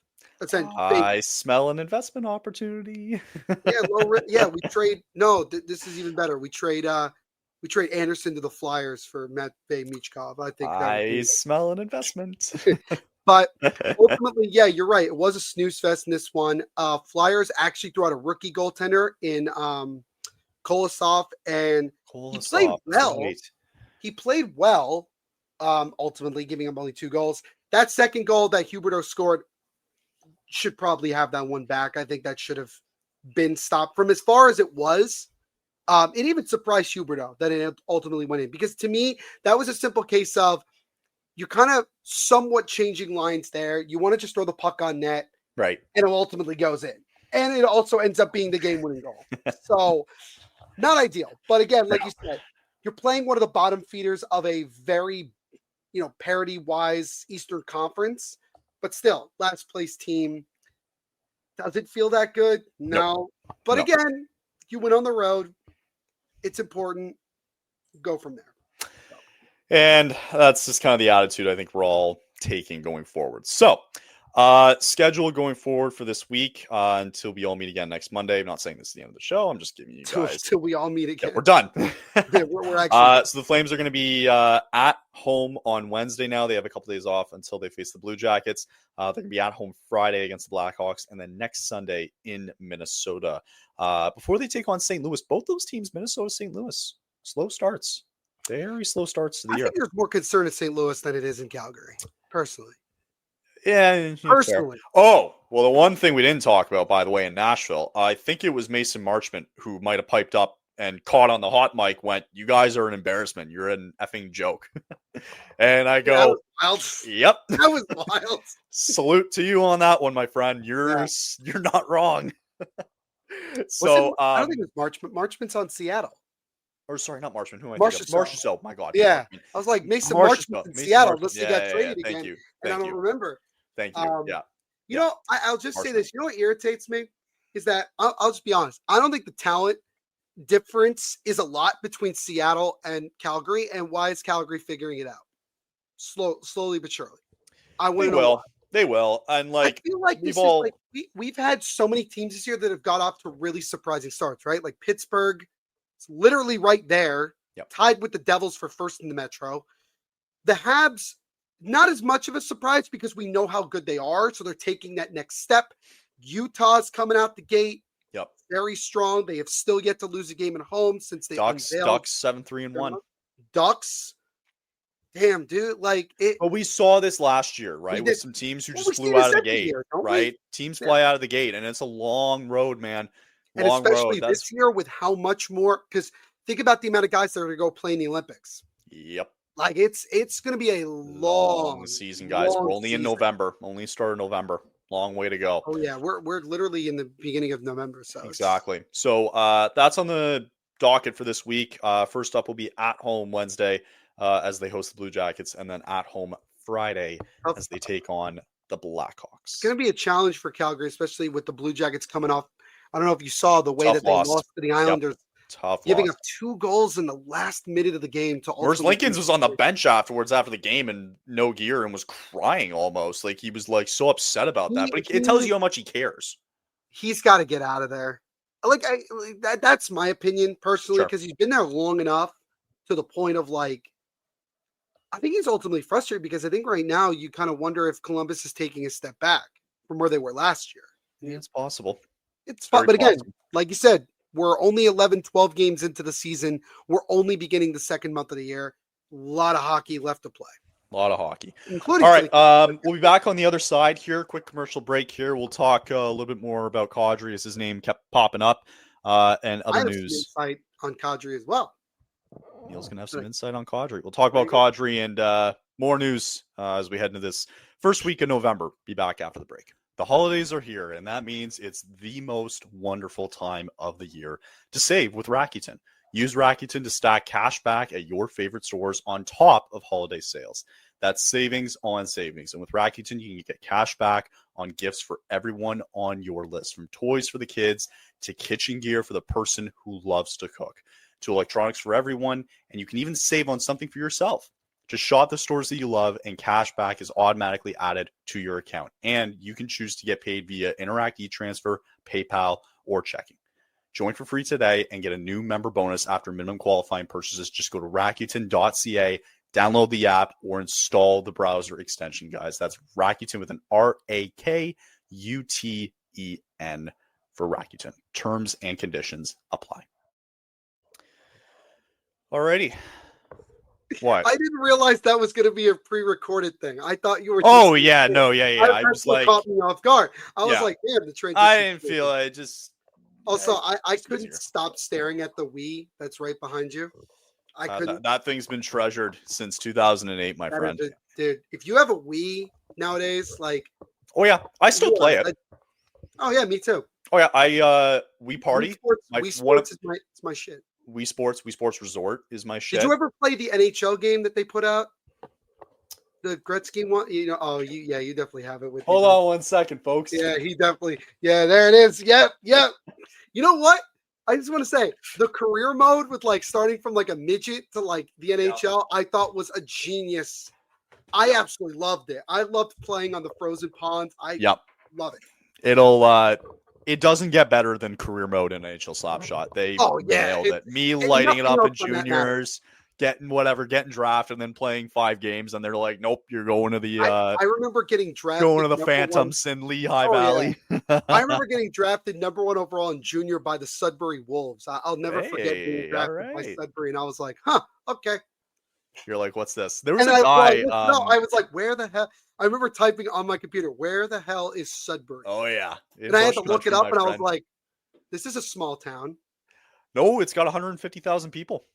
I smell an investment opportunity. We trade. No, this is even better. We trade Anderson to the Flyers for Matvei Michkov. I think I smell an investment. But ultimately, yeah, you're right. It was a snooze fest in this one. Flyers actually threw out a rookie goaltender in Kolosov, and he played well. Right. He played well, ultimately giving up only 2 goals. That second goal that Huberdeau scored should probably have that one back. I think that should have been stopped from as far as it was. It even surprised Huberdeau that it ultimately went in, because to me, that was a simple case of you're kind of somewhat changing lines there. You want to just throw the puck on net. Right. And it ultimately goes in. And it also ends up being the game-winning goal. So, not ideal. But again, like you said, you're playing one of the bottom feeders of a very, parity-wise Eastern Conference. But still, last place team. Does it feel that good? No. Nope. But again, you went on the road. It's important. Go from there. And that's just kind of the attitude I think we're all taking going forward. So, schedule going forward for this week until we all meet again next Monday. I'm not saying this is the end of the show. I'm just giving you guys. Until we all meet again. Yeah, we're done. we're actually. So the Flames are going to be at home on Wednesday now. They have a couple days off until they face the Blue Jackets. They're going to be at home Friday against the Blackhawks, and then next Sunday in Minnesota. Before they take on St. Louis, both those teams, Minnesota, St. Louis, slow starts. Very slow starts to the year. I think there's more concern in St. Louis than it is in Calgary, personally. Yeah, personally. Fair. Oh, well, the one thing we didn't talk about, by the way, in Nashville, I think it was Mason Marchment who might have piped up and caught on the hot mic, went, "You guys are an embarrassment. You're an effing joke." And I go, that was wild. "Yep, that was wild." Salute to you on that one, my friend. You're not wrong. So I don't think it was Marchment. Marchment's on Seattle. Or sorry, not Marchment. Who am I thinking of? Marchessault. My God. Yeah. I was like, Mason Marchment in Seattle. Unless he got traded again. Thank you. And I don't remember. Thank you. You know, I'll just say this. You know what irritates me? Is that, I'll just be honest. I don't think the talent difference is a lot between Seattle and Calgary. And why is Calgary figuring it out? Slowly but surely. They will. And like, I feel like we've had so many teams this year that have got off to really surprising starts, right? Like Pittsburgh. It's literally right there, tied with the Devils for first in the Metro. The Habs, not as much of a surprise because we know how good they are, so they're taking that next step. Utah's coming out the gate, very strong. They have still yet to lose a game at home since they Ducks 7-3-1. Ducks, damn, dude, like it. But we saw this last year, right? We With did. some teams who Well, just we see flew this out of the every gate, year, don't we? right? Teams Yeah. fly out of the gate, and it's a long road, man. And Long road. especially this year with how much more, because think about the amount of guys that are going to go play in the Olympics. Yep. Like it's going to be a Long season, guys. We're only in season. November. Only started November. Long way to go. Oh yeah, we're literally in the beginning of November, so Exactly. So that's on the docket for this week. First up will be at home Wednesday as they host the Blue Jackets, and then at home Friday as they take on the Blackhawks. It's going to be a challenge for Calgary, especially with the Blue Jackets coming off. I don't know if you saw the way that they lost to the Islanders. Yep. Tough giving loss. up 2 goals in the last minute of the game to Whereas Lincolns was on the bench afterwards after the game and no gear and was crying almost. Like he was like so upset about that. But it tells you how much he cares. He's got to get out of there. That's my opinion personally, because he's been there long enough to the point of like, I think he's ultimately frustrated because I think right now you kind of wonder if Columbus is taking a step back from where they were last year. Yeah, it's possible. It's fun, but again, like you said, we're only 11, 12 games into the season. We're only beginning the second month of the year. A lot of hockey left to play. A lot of hockey. Including. All right. We'll be back on the other side here. Quick commercial break here. We'll talk a little bit more about Kadri as his name kept popping up and other news. Some insight on Kadri as well. Neil's going to have some insight on Kadri. We'll talk about Kadri and more news as we head into this first week of November. Be back after the break. The holidays are here, and that means it's the most wonderful time of the year to save with Rakuten. Use Rakuten to stack cash back at your favorite stores on top of holiday sales. That's savings on savings. And with Rakuten, you can get cash back on gifts for everyone on your list, from toys for the kids to kitchen gear for the person who loves to cook, to electronics for everyone, and you can even save on something for yourself. Just shop the stores that you love, and cash back is automatically added to your account. And you can choose to get paid via Interact e-Transfer, PayPal, or checking. Join for free today and get a new member bonus after minimum qualifying purchases. Just go to Rakuten.ca, download the app, or install the browser extension, guys. That's Rakuten with an Rakuten for Rakuten. Terms and conditions apply. Alrighty. What? I didn't realize that was going to be a pre-recorded thing. I thought you were. Oh yeah, no, yeah. I was like, caught me off guard. I was like, damn, the transition. I didn't feel it. Just also, I couldn't stop staring at the Wii that's right behind you. I couldn't. That thing's been treasured since 2008, my friend. Dude, if you have a Wii nowadays, like, oh yeah, I still play it. Oh yeah, me too. Oh yeah, Wii Party. Wii Sports is my shit. Wii Sports Resort is my shit. Did you ever play the NHL game that they put out? The Gretzky one? You know, you definitely have it with you. Hold on 1 second, folks. Yeah, he definitely. Yeah, there it is. Yep. You know what? I just want to say the career mode with like starting from like a midget to like the NHL, I thought was a genius. I absolutely loved it. I loved playing on the frozen ponds. I love it. It doesn't get better than career mode in NHL Slapshot. They nailed it. Me lighting it up in juniors, getting drafted, and then playing 5 games, and they're like, "Nope, you're going to the." I remember getting drafted. Going to the Phantoms in Lehigh Valley. Yeah. I remember getting drafted #1 overall in junior by the Sudbury Wolves. I'll never forget being drafted by Sudbury, and I was like, "Huh, okay." You're like, "What's this?" There was a guy. I was like, "Where the hell?" I remember typing on my computer, "Where the hell is Sudbury?" Oh yeah, and I had to look it up, and I was like, "This is a small town." No, it's got 150,000 people.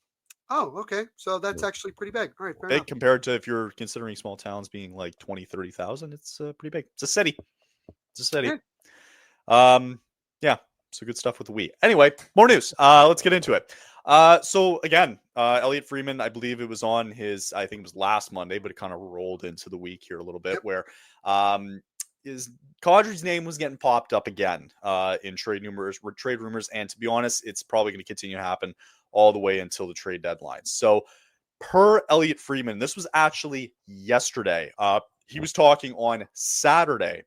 Oh, okay. So that's actually pretty big. All right, fair big enough. Compared to if you're considering small towns being like 20, 30,000, it's pretty big. It's a city. Yeah. So good stuff with the Wii. Anyway, more news. Let's get into it. So again, Elliot Friedman, I believe it was on his, I think it was last Monday, but it kind of rolled into the week here a little bit, where Kadri's name was getting popped up again in trade rumors, and to be honest, it's probably going to continue to happen all the way until the trade deadline. So per Elliot Friedman, this was actually yesterday. He was talking on Saturday,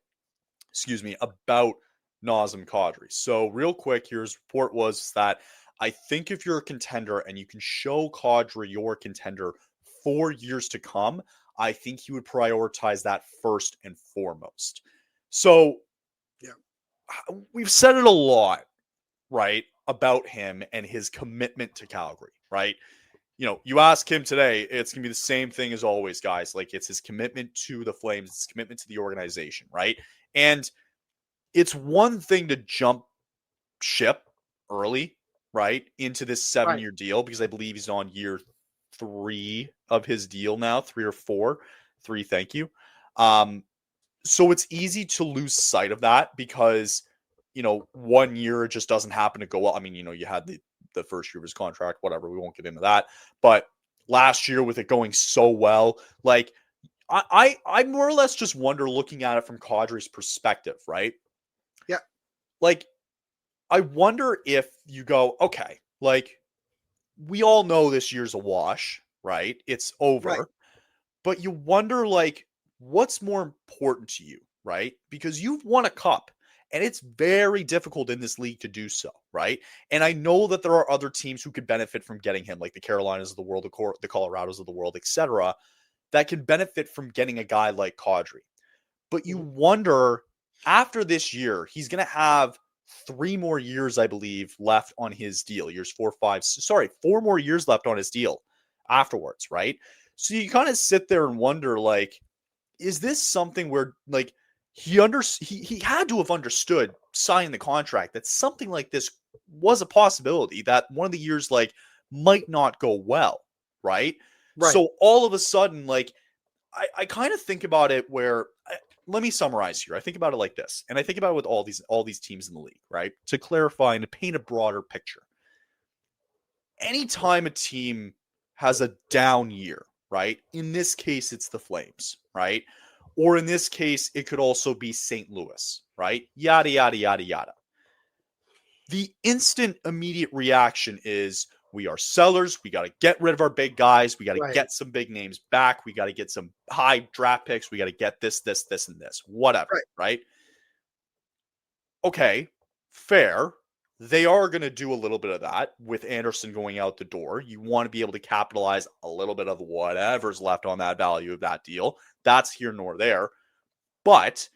about Nazem Kadri. So real quick, his report was that I think if you're a contender and you can show Kadri you're a contender for years to come, I think he would prioritize that first and foremost. So we've said it a lot, right, about him and his commitment to Calgary, right? you ask him today, it's going to be the same thing as always, guys. Like, it's his commitment to the Flames, it's commitment to the organization, right? And it's one thing to jump ship early, right, into this 7-year deal, because I believe he's on year 3 of his deal now, 3 or 4. 3, thank you. So it's easy to lose sight of that because, 1 year it just doesn't happen to go well. I mean, you had the first year of his contract, whatever, we won't get into that. But last year with it going so well, like I more or less just wonder, looking at it from Kadri's perspective, right? Yeah. Like, I wonder if you go, okay, like, we all know this year's a wash, right? It's over. Right. But you wonder, like, what's more important to you, right? Because you've won a cup, and it's very difficult in this league to do so, right? And I know that there are other teams who could benefit from getting him, like the Carolinas of the world, the Colorados of the world, etc., that can benefit from getting a guy like Kadri. But you wonder, after this year, he's going to have 3 more years, I believe, left on his deal. 4 more years left on his deal afterwards, right? So you kind of sit there and wonder, like, is this something where, like, he had to have understood signing the contract that something like this was a possibility, that one of the years, like, might not go well, right? So all of a sudden, like, I kind of think about it where, let me summarize here. I think about it like this, and I think about it with all these teams in the league, right? To clarify and to paint a broader picture. Anytime a team has a down year, right? In this case, it's the Flames, right? Or in this case, it could also be St. Louis, right? Yada, yada, yada, yada. The instant immediate reaction is, we are sellers. We got to get rid of our big guys. We got to get some big names back. We got to get some high draft picks. We got to get this, and this, whatever, right? Okay, fair. They are going to do a little bit of that with Anderson going out the door. You want to be able to capitalize a little bit of whatever's left on that value of that deal. That's here nor there. But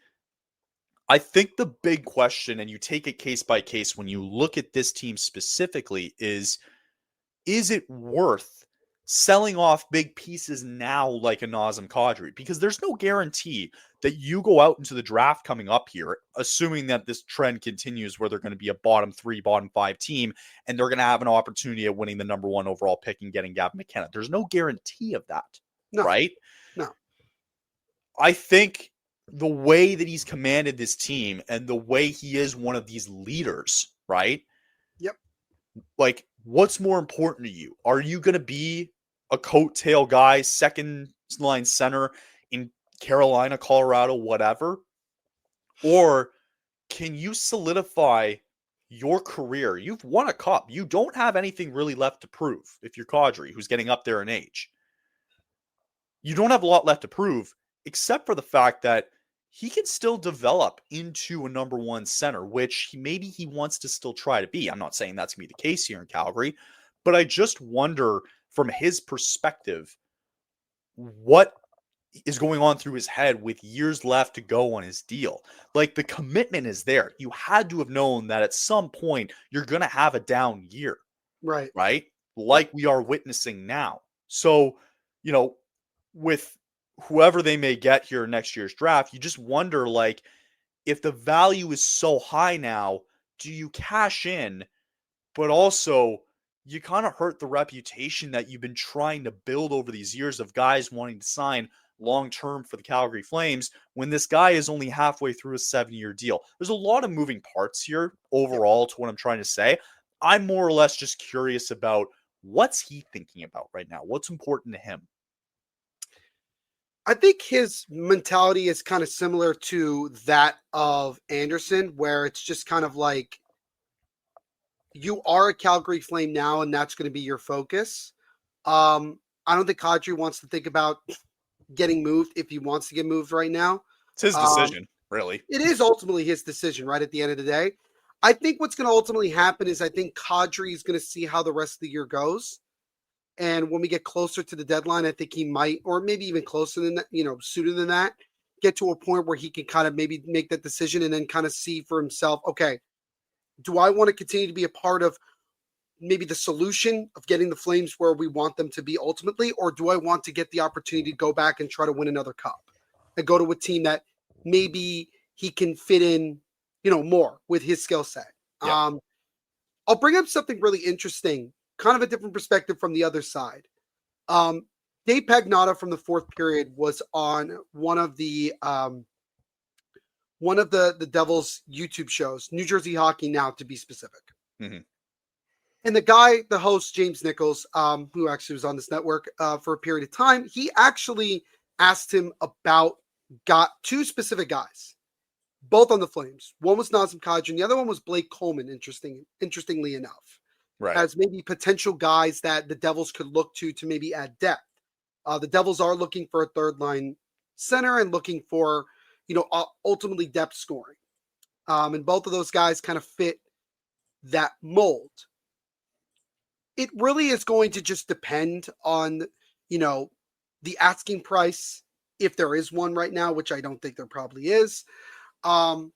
I think the big question, and you take it case by case when you look at this team specifically, is it worth selling off big pieces now like a Nazem Kadri? Because there's no guarantee that you go out into the draft coming up here, assuming that this trend continues where they're going to be a bottom 3, bottom 5 team, and they're going to have an opportunity at winning the number 1 overall pick and getting Gavin McKenna. There's no guarantee of that, right? No. I think the way that he's commanded this team and the way he is one of these leaders, right? Yep. Like, what's more important to you? Are you going to be a coattail guy, second line center in Carolina, Colorado, whatever? Or can you solidify your career? You've won a cup. You don't have anything really left to prove if you're Kadri, who's getting up there in age. You don't have a lot left to prove, except for the fact that he can still develop into a number 1 center, which maybe he wants to still try to be. I'm not saying that's going to be the case here in Calgary, but I just wonder, from his perspective, what is going on through his head with years left to go on his deal. Like, the commitment is there. You had to have known that at some point you're going to have a down year. Right. Like we are witnessing now. So, with whoever they may get here in next year's draft, you just wonder, like, if the value is so high now, do you cash in? But also, you kind of hurt the reputation that you've been trying to build over these years of guys wanting to sign long-term for the Calgary Flames when this guy is only halfway through a 7-year deal. There's a lot of moving parts here overall to what I'm trying to say. I'm more or less just curious about, what's he thinking about right now? What's important to him? I think his mentality is kind of similar to that of Anderson, where it's just kind of like, you are a Calgary Flame now, and that's going to be your focus. I don't think Kadri wants to think about getting moved if he wants to get moved right now. It's his decision, really. It is ultimately his decision, right, at the end of the day. I think what's going to ultimately happen is, I think Kadri is going to see how the rest of the year goes. And when we get closer to the deadline, I think he might, or maybe even closer than that, sooner than that, get to a point where he can kind of maybe make that decision and then kind of see for himself, okay, do I want to continue to be a part of maybe the solution of getting the Flames where we want them to be ultimately, or do I want to get the opportunity to go back and try to win another cup and go to a team that maybe he can fit in, more with his skill set? Yeah. I'll bring up something really interesting, kind of a different perspective from the other side. Dave Pagnotta from the fourth period was on one of the Devils' YouTube shows, New Jersey Hockey Now, to be specific. Mm-hmm. And the host, James Nichols, who actually was on this network for a period of time, he actually asked him about two specific guys, both on the Flames. One was Nazem Kadri, and the other one was Blake Coleman, interestingly enough, Right. as maybe potential guys that the Devils could look to maybe add depth. The Devils are looking for a third line center and looking for, ultimately depth scoring. And both of those guys kind of fit that mold. It really is going to just depend on, the asking price, if there is one right now, which I don't think there probably is. And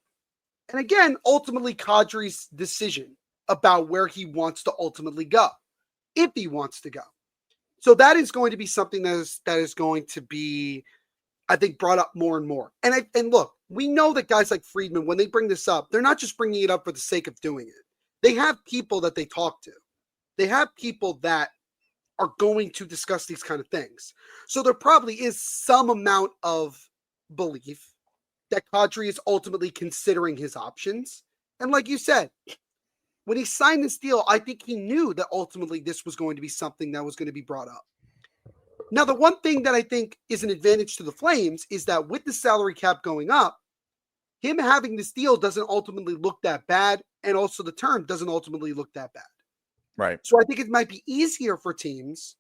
again, ultimately Kadri's decision about where he wants to ultimately go, if he wants to go. So that is going to be something that is going to be, I think, brought up more and more. And look, we know that guys like Friedman, when they bring this up, they're not just bringing it up for the sake of doing it. They have people that they talk to. They have people that are going to discuss these kind of things. So there probably is some amount of belief that Kadri is ultimately considering his options. And like you said, when he signed this deal, I think he knew that ultimately this was going to be something that was going to be brought up. Now, the one thing that I think is an advantage to the Flames is that with the salary cap going up, him having this deal doesn't ultimately look that bad. And also the term doesn't ultimately look that bad. Right. So I think it might be easier for teams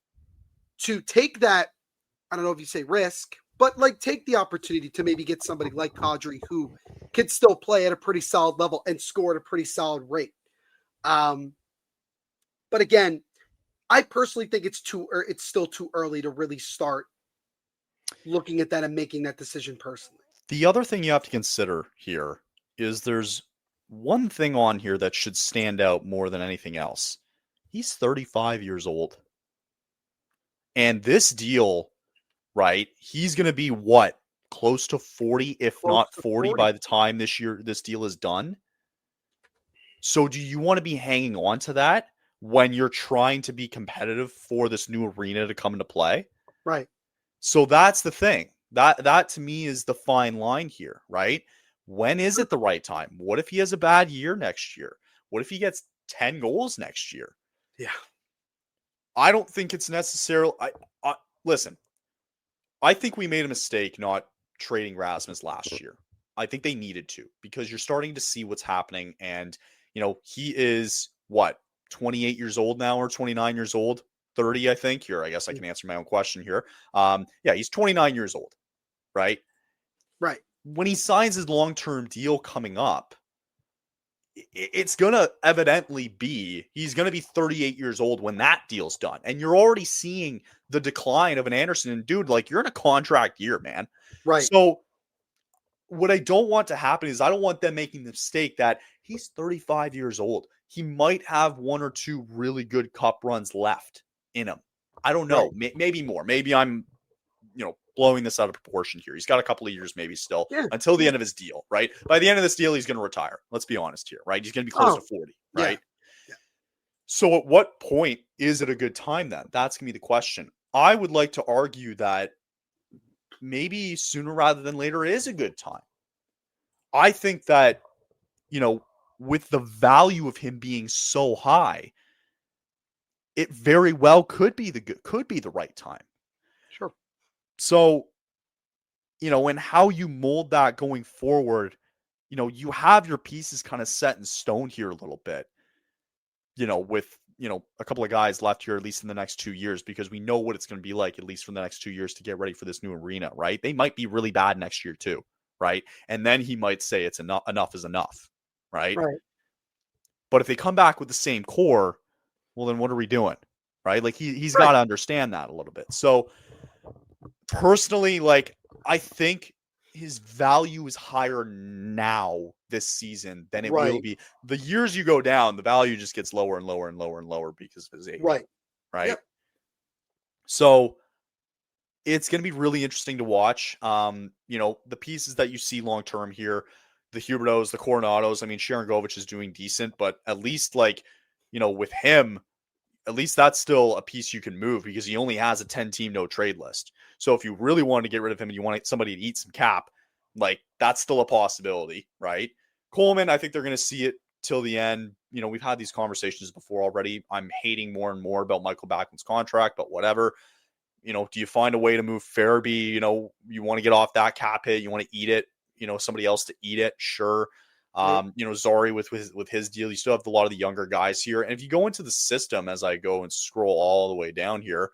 to take that, I don't know if you say risk, but take the opportunity to maybe get somebody like Kadri who could still play at a pretty solid level and score at a pretty solid rate. But again, I personally think it's still too early to really start looking at that and making that decision personally. The other thing you have to consider here is there's one thing on here that should stand out more than anything else. He's 35 years old. And this deal, right, he's going to be what? Close to 40, if not 40 by the time this deal is done. So do you want to be hanging on to that when you're trying to be competitive for this new arena to come into play? Right. So that's the thing. That to me is the fine line here, right? When is it the right time? What if he has a bad year next year? What if he gets 10 goals next year? Yeah. I don't think it's necessarily. Listen, I think we made a mistake not trading Rasmus last year. I think they needed to, because you're starting to see what's happening. And, he is what, 28 years old now, or 29 years old, 30, I think. Here, I guess I can answer my own question here. Yeah, he's 29 years old, right? Right. When he signs his long-term deal coming up, it's going to evidently be, he's going to be 38 years old when that deal's done. And you're already seeing the decline of an Anderson. And dude, you're in a contract year, man. Right. So what I don't want to happen is I don't want them making the mistake that he's 35 years old. He might have one or two really good cup runs left in him. I don't know. Right. Maybe more. Maybe I'm, blowing this out of proportion here. He's got a couple of years maybe still until the end of his deal, right? By the end of this deal, he's going to retire. Let's be honest here, right? He's going to be close to 40, right? Yeah. So at what point is it a good time then? That's going to be the question. I would like to argue that maybe sooner rather than later is a good time. I think that, with the value of him being so high, it very well could be the right time. Sure. So, and how you mold that going forward, you have your pieces kind of set in stone here a little bit, with, a couple of guys left here, at least in the next 2 years, because we know what it's going to be like, at least for the next 2 years, to get ready for this new arena, right? They might be really bad next year too, right? And then he might say it's enough is enough, right? Right. But if they come back with the same core, well, then what are we doing, right? He's got to understand that a little bit. So personally, I think his value is higher now this season than it will Right. be. The years you go down, the value just gets lower and lower and lower and lower because of his age. Right. Right. Yep. So it's going to be really interesting to watch. The pieces that you see long term here, the Hubertos, the Coronados. I mean, Sharon Govich is doing decent, but at least with him, at least that's still a piece you can move because he only has a 10-team no trade list. So if you really want to get rid of him and you want somebody to eat some cap, that's still a possibility, right? Coleman, I think they're going to see it till the end. We've had these conversations before already. I'm hating more and more about Michael Backlund's contract, but whatever. Do you find a way to move Farabee? You want to get off that cap hit. You want to eat it. Somebody else to eat it. Sure. Zari with his deal. You still have a lot of the younger guys here. And if you go into the system as I go and scroll all the way down here,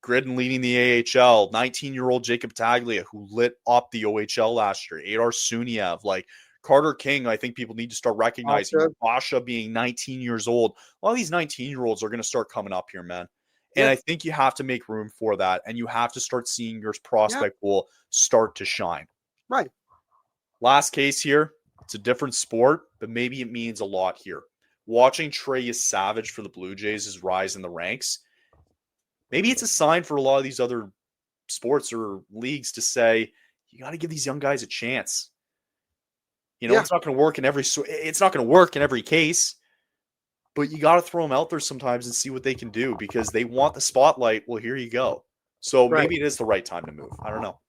Gridden leading the AHL, 19-year-old Jacob Taglia, who lit up the OHL last year, Adar Suniev, Carter King, I think people need to start recognizing. Basha being 19 years old. A lot of these 19-year-olds are going to start coming up here, man. And I think you have to make room for that. And you have to start seeing your prospect pool start to shine. Right. Last case here. It's a different sport, but maybe it means a lot here. Watching Trey Savage for the Blue Jays' rise in the ranks, maybe it's a sign for a lot of these other sports or leagues to say, you got to give these young guys a chance. It's not going to work in every case, but you got to throw them out there sometimes and see what they can do because they want the spotlight. Well, here you go. So maybe it is the right time to move. I don't know.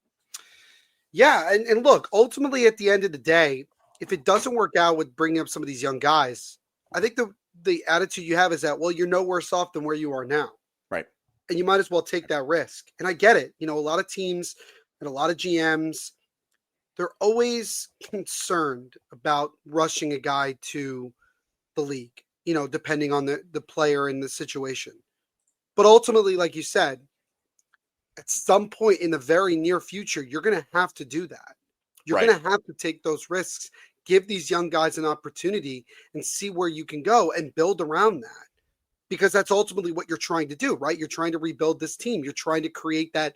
Yeah. And look, ultimately at the end of the day, if it doesn't work out with bringing up some of these young guys, I think the attitude you have is that, well, you're no worse off than where you are now. Right. And you might as well take that risk. And I get it. A lot of teams and a lot of GMs, they're always concerned about rushing a guy to the league, depending on the player and the situation. But ultimately, like you said, at some point in the very near future, you're going to have to do that. You're going to have to take those risks, give these young guys an opportunity and see where you can go and build around that. Because that's ultimately what you're trying to do, right? You're trying to rebuild this team. You're trying to create that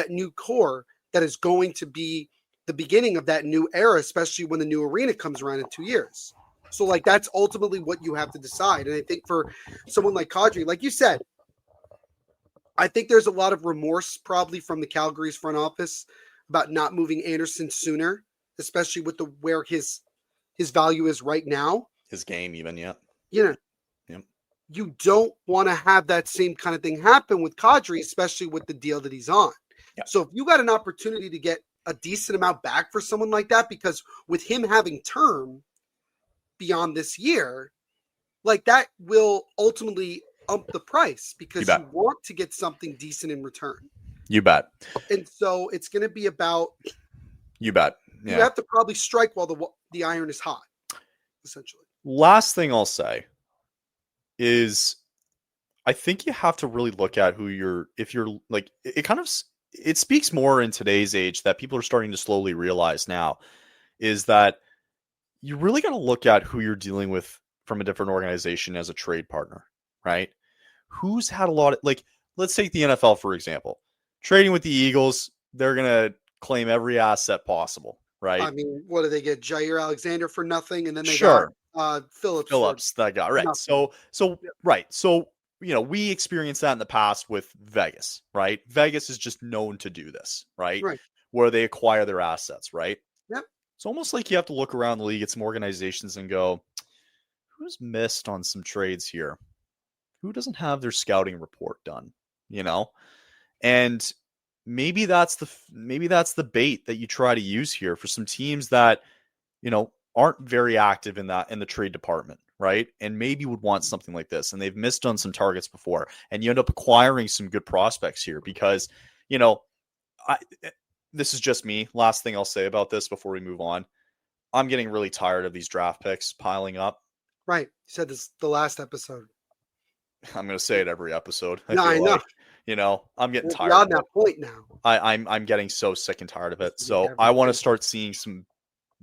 new core that is going to be the beginning of that new era, especially when the new arena comes around in 2 years. So that's ultimately what you have to decide. And I think for someone like Kadri, like you said, I think there's a lot of remorse probably from the Calgary's front office about not moving Anderson sooner, especially with where his value is right now. His game even, yeah. Yep. You don't want to have that same kind of thing happen with Kadri, especially with the deal that he's on. Yep. So if you got an opportunity to get a decent amount back for someone like that, because with him having term beyond this year, that will ultimately up the price because you want to get something decent in return. You bet. And so it's going to be about. You bet. Yeah. You have to probably strike while the iron is hot, essentially. Last thing I'll say is I think you have to really look at it speaks more in today's age that people are starting to slowly realize now is that you really got to look at who you're dealing with from a different organization as a trade partner, right? Who's had a lot of, let's take the NFL, for example. Trading with the Eagles, they're going to claim every asset possible, right? I mean, what do they get? Jair Alexander for nothing, and then they got Phillips, that guy, right? Nothing. So right. So, we experienced that in the past with Vegas, right? Vegas is just known to do this, right? Where they acquire their assets, right? Yep. It's almost like you have to look around the league at some organizations and go, who's missed on some trades here? Who doesn't have their scouting report done? And maybe that's the bait that you try to use here for some teams that, aren't very active in the trade department, right? And maybe would want something like this. And they've missed on some targets before. And you end up acquiring some good prospects here because, this is just me. Last thing I'll say about this before we move on. I'm getting really tired of these draft picks piling up. Right. You said this the last episode. I'm going to say it every episode. I know. I'm getting tired. Beyond that point now. I'm getting so sick and tired of it. So I want to start seeing some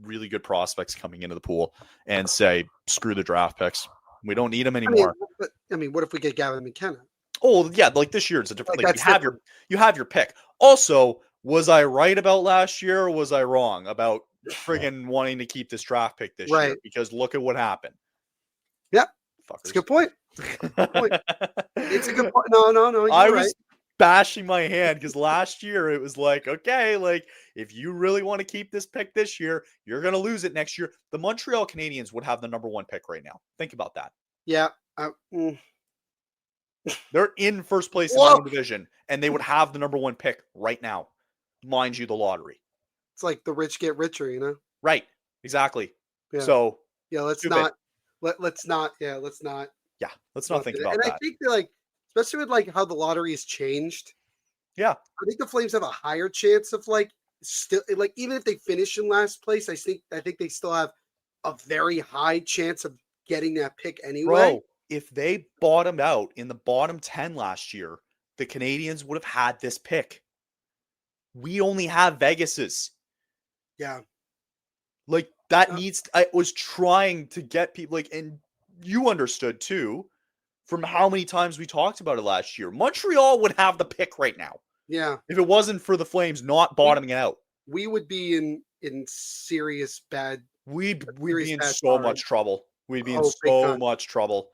really good prospects coming into the pool and say, screw the draft picks. We don't need them anymore. I mean, what if we get Gavin McKenna? Oh yeah, this year it's a different. You have your pick. Also, was I right about last year or was I wrong about friggin' wanting to keep this draft pick this Right. year because look at what happened. Yep. Fuckers. It's a good point. It's a good point. No, you're I right. was bashing my hand because last year it was like, okay, like if you really want to keep this pick this year, you're going to lose it next year. The Montreal Canadiens would have the number 1 pick right now. Think about that. Yeah. They're in first place in their own division, and they would have the number 1 pick right now. Mind you, the lottery. It's like the rich get richer, you know? Right. Exactly. Yeah. So yeah, let's stupid. not. Let's not. Yeah, let's not. Yeah, let's not think about and that. I think that, like, especially with like how the lottery has changed. Yeah, I think the Flames have a higher chance of like still like even if they finish in last place, I think they still have a very high chance of getting that pick anyway. bro. If they bottomed out in the bottom 10 last year, the Canadians would have had this pick. We only have Vegas's. Yeah. Like that needs. I was trying to get people like, and you understood too, from how many times we talked about it last year. Montreal would have the pick right now. Yeah. If it wasn't for the Flames not bottoming out, we would be in serious bad. we'd serious be in bad so sorry. much trouble. We'd be in Oh, big so time. much trouble.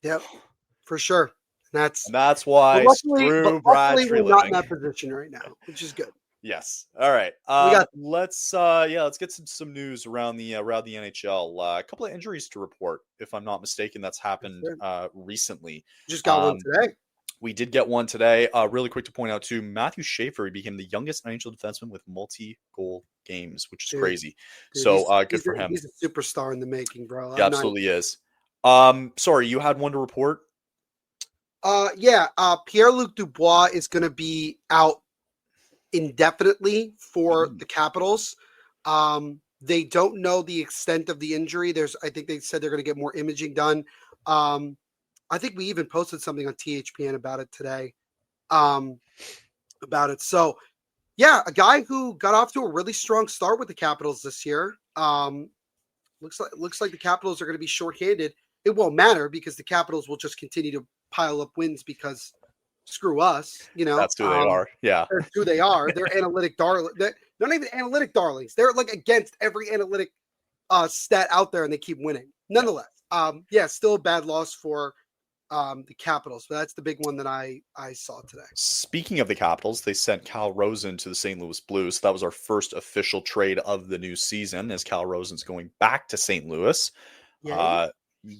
Yep, for sure. And that's why luckily Brad's we're not in that position right now, which is good. Yes. All right. Let's get some news around the NHL. A couple of injuries to report, if I'm not mistaken. That's happened recently. Just got one today. We did get one today. Really quick to point out too, Matthew Schaefer became the youngest NHL defenseman with multi-goal games, which is crazy. Dude, so good for him. He's a superstar in the making, bro. He absolutely is. Sorry, you had one to report? Pierre-Luc Dubois is going to be out indefinitely for the Capitals. They don't know the extent of the injury. I think they said they're going to get more imaging done. I think we even posted something on THPN about it today. So, yeah, a guy who got off to a really strong start with the Capitals this year. Looks like the Capitals are going to be shorthanded. It won't matter because the Capitals will just continue to pile up wins because screw us, you know. That's who they are. Yeah, that's who they are. They're analytic darling. They're not even analytic darlings. They're like against every analytic stat out there, and they keep winning. Nonetheless, still a bad loss for the Capitals, but that's the big one that I saw today. Speaking of the Capitals, they sent Cal Rosen to the St. Louis Blues. So that was our first official trade of the new season, as Cal Rosen's going back to St. Louis. Yeah.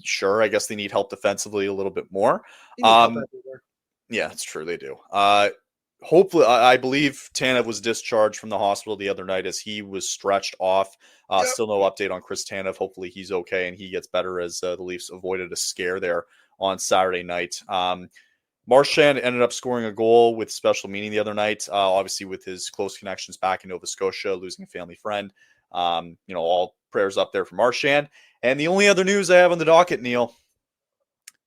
Sure, I guess they need help defensively a little bit more. Yeah, it's true. They do. Hopefully, I believe Tanev was discharged from the hospital the other night as he was stretched off. Still no update on Chris Tanev. Hopefully he's okay and he gets better as the Leafs avoided a scare there on Saturday night. Marchand ended up scoring a goal with special meaning the other night, obviously with his close connections back in Nova Scotia, losing a family friend. All prayers up there for Marchand. And the only other news I have on the docket, Neil,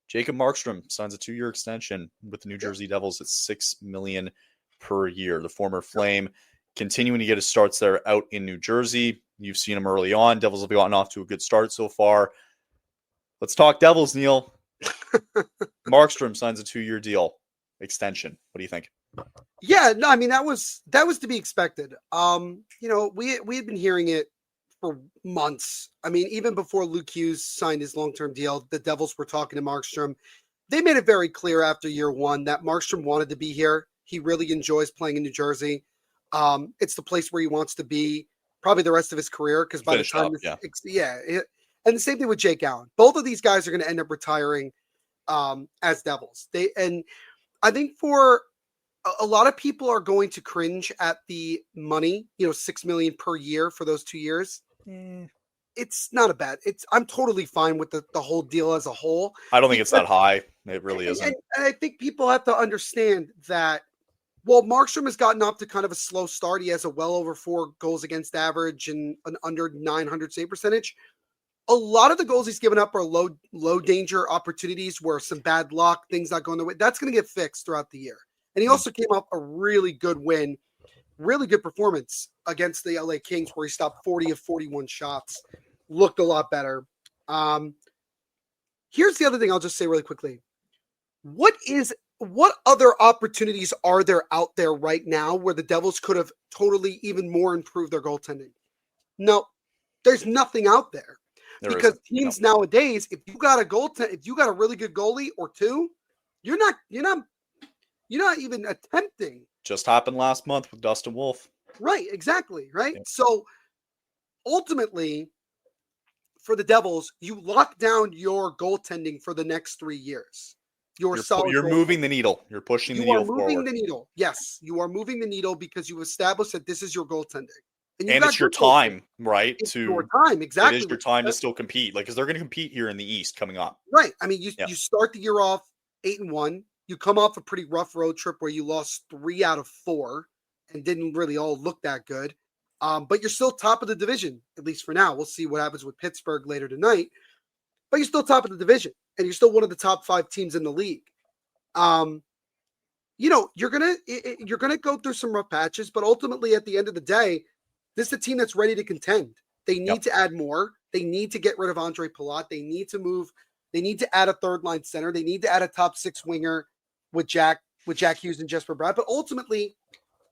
Jacob Markstrom signs a 2-year extension with the New Jersey Devils at $6 million per year. The former Flame continuing to get his starts there out in New Jersey. You've seen him early on. Devils have gotten off to a good start so far. Let's talk Devils, Neil. Markstrom signs a 2-year deal extension. What do you think? Yeah, no, I mean that was to be expected. We had been hearing it for months. I mean, even before Luke Hughes signed his long-term deal, the Devils were talking to Markstrom. They made it very clear after year one that Markstrom wanted to be here. He really enjoys playing in New Jersey. It's the place where he wants to be probably the rest of his career because by the time and the same thing with Jake Allen. Both of these guys are going to end up retiring as Devils. I think for a lot of people are going to cringe at the money, $6 million per year for those 2 years. It's not a bad. I'm totally fine with the whole deal as a whole. I don't think it's that high. It really isn't. And I think people have to understand that while Markstrom has gotten off to kind of a slow start, he has a well over 4 goals against average and an under 900 save percentage. A lot of the goals he's given up are low danger opportunities where some bad luck, things not going the way. That's going to get fixed throughout the year. And he also came up a really good win, really good performance against the LA Kings where he stopped 40 of 41 shots. Looked a lot better. Here's the other thing I'll just say really quickly. What other opportunities are there out there right now where the Devils could have totally even more improved their goaltending? No, there's nothing out there. There Because isn't. teams nowadays, if you got a really good goalie or two, you're not even attempting. Just happened last month with Dustin Wolf. Right, exactly, right? Yeah. So ultimately, for the Devils, you lock down your goaltending for the next 3 years. You're moving the needle. You're pushing the You are needle moving forward. the needle. Yes, you are moving the needle because you established that this is your goaltending. And got it's your good goaltending. time, right? It's your time, It exactly. is your time to still compete. Like, because they're going to compete here in the East coming up. Right. I mean, you start the year off 8-1. You come off a pretty rough road trip where you lost 3 out of 4 and didn't really all look that good. But you're still top of the division, at least for now. We'll see what happens with Pittsburgh later tonight. But you're still top of the division, and you're still one of the top 5 teams in the league. You're gonna go through some rough patches, but ultimately, at the end of the day, this is a team that's ready to contend. They need to add more. They need to get rid of Andre Palat. They need to move. They need to add a third line center. They need to add a top 6 winger with Jack Hughes and Jesper Bratt. But ultimately,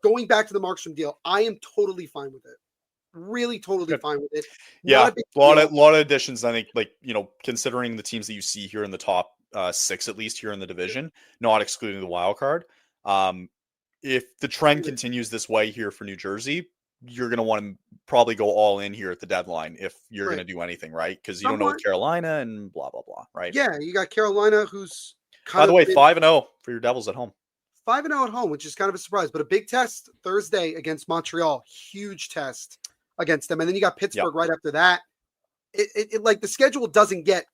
going back to the Markstrom deal, I am totally fine with it. Really, totally fine with it. Yeah, a lot of additions. I think, considering the teams that you see here in the top 6, at least here in the division, not excluding the wild card. If the trend continues this way here for New Jersey, you're going to want to probably go all in here at the deadline if you're going to do anything, right? Because you don't know Carolina and blah, blah, blah, right? Yeah, you got Carolina, who's by the way, 5-0 for your Devils at home. 5-0 at home, which is kind of a surprise, but a big test Thursday against Montreal. Huge test against them. And then you got Pittsburgh right after that. It like the schedule doesn't get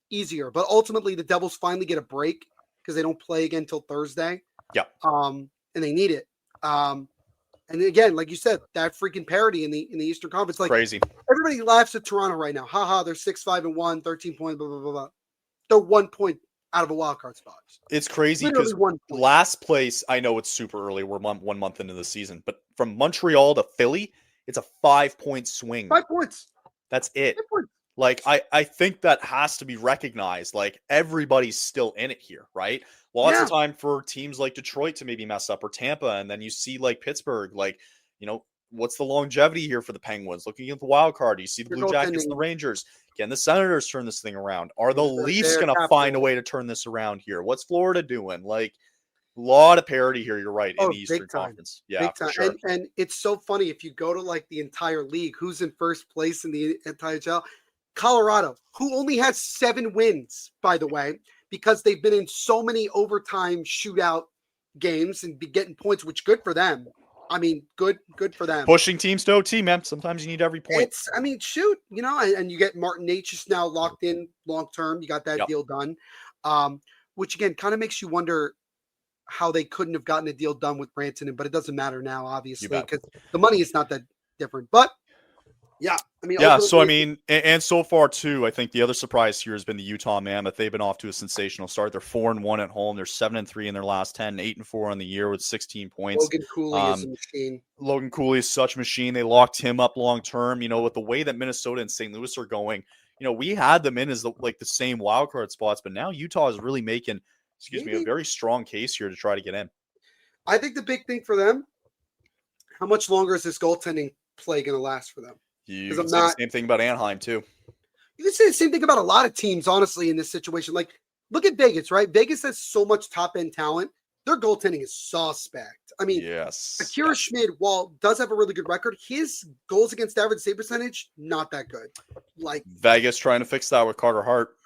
easier, but ultimately the Devils finally get a break because they don't play again until Thursday. Yeah. And they need it. And again, like you said, that freaking parity in the Eastern Conference, like crazy. Everybody laughs at Toronto right now. Haha, they're 6-5-1, 13 points, blah, blah, blah, blah. They're 1 point out of a wild card spot. It's crazy because last place, I know it's super early. We're 1 month into the season, but from Montreal to Philly, it's a 5-point swing. 5 points. That's it. 5 points. Like, I think that has to be recognized. Like, everybody's still in it here, right? Lots of time for teams like Detroit to maybe mess up, or Tampa, and then you see like Pittsburgh, what's the longevity here for the Penguins? Looking at the wild card, you see the Blue Jackets and the Rangers. Can the Senators turn this thing around? Are the Leafs going to find a way to turn this around here? What's Florida doing? Like, a lot of parity here. You're right, in the Eastern Conference. Yeah, for sure. And it's so funny if you go to like the entire league, who's in first place in the entire NHL? Colorado, who only has 7 wins, by the way, because they've been in so many overtime shootout games and be getting points, which good for them. I mean, good for them. Pushing teams to OT, man. Sometimes you need every point. Shoot, and you get Martin Necas now locked in long term. You got that deal done, which again kind of makes you wonder how they couldn't have gotten a deal done with Branson, but it doesn't matter now, obviously, because the money is not that different. But yeah, and so far too, I think the other surprise here has been the Utah Mammoth. They've been off to a sensational start. They're 4-1 at home. They're 7-3 in their last 10, 8-4 on the year with 16 points. Logan Cooley is a machine. Logan Cooley is such a machine. They locked him up long term. With the way that Minnesota and St. Louis are going, we had them in as the same wild card spots, but now Utah is really making, a very strong case here to try to get in. I think the big thing for them, how much longer is this goaltending play going to last for them? You can say the same thing about Anaheim, too. You can say the same thing about a lot of teams, honestly, in this situation. Like, look at Vegas, right? Vegas has so much top-end talent. Their goaltending is suspect. I mean, Akira Schmid, while does have a really good record, his goals against average save percentage, not that good. Like Vegas trying to fix that with Carter Hart.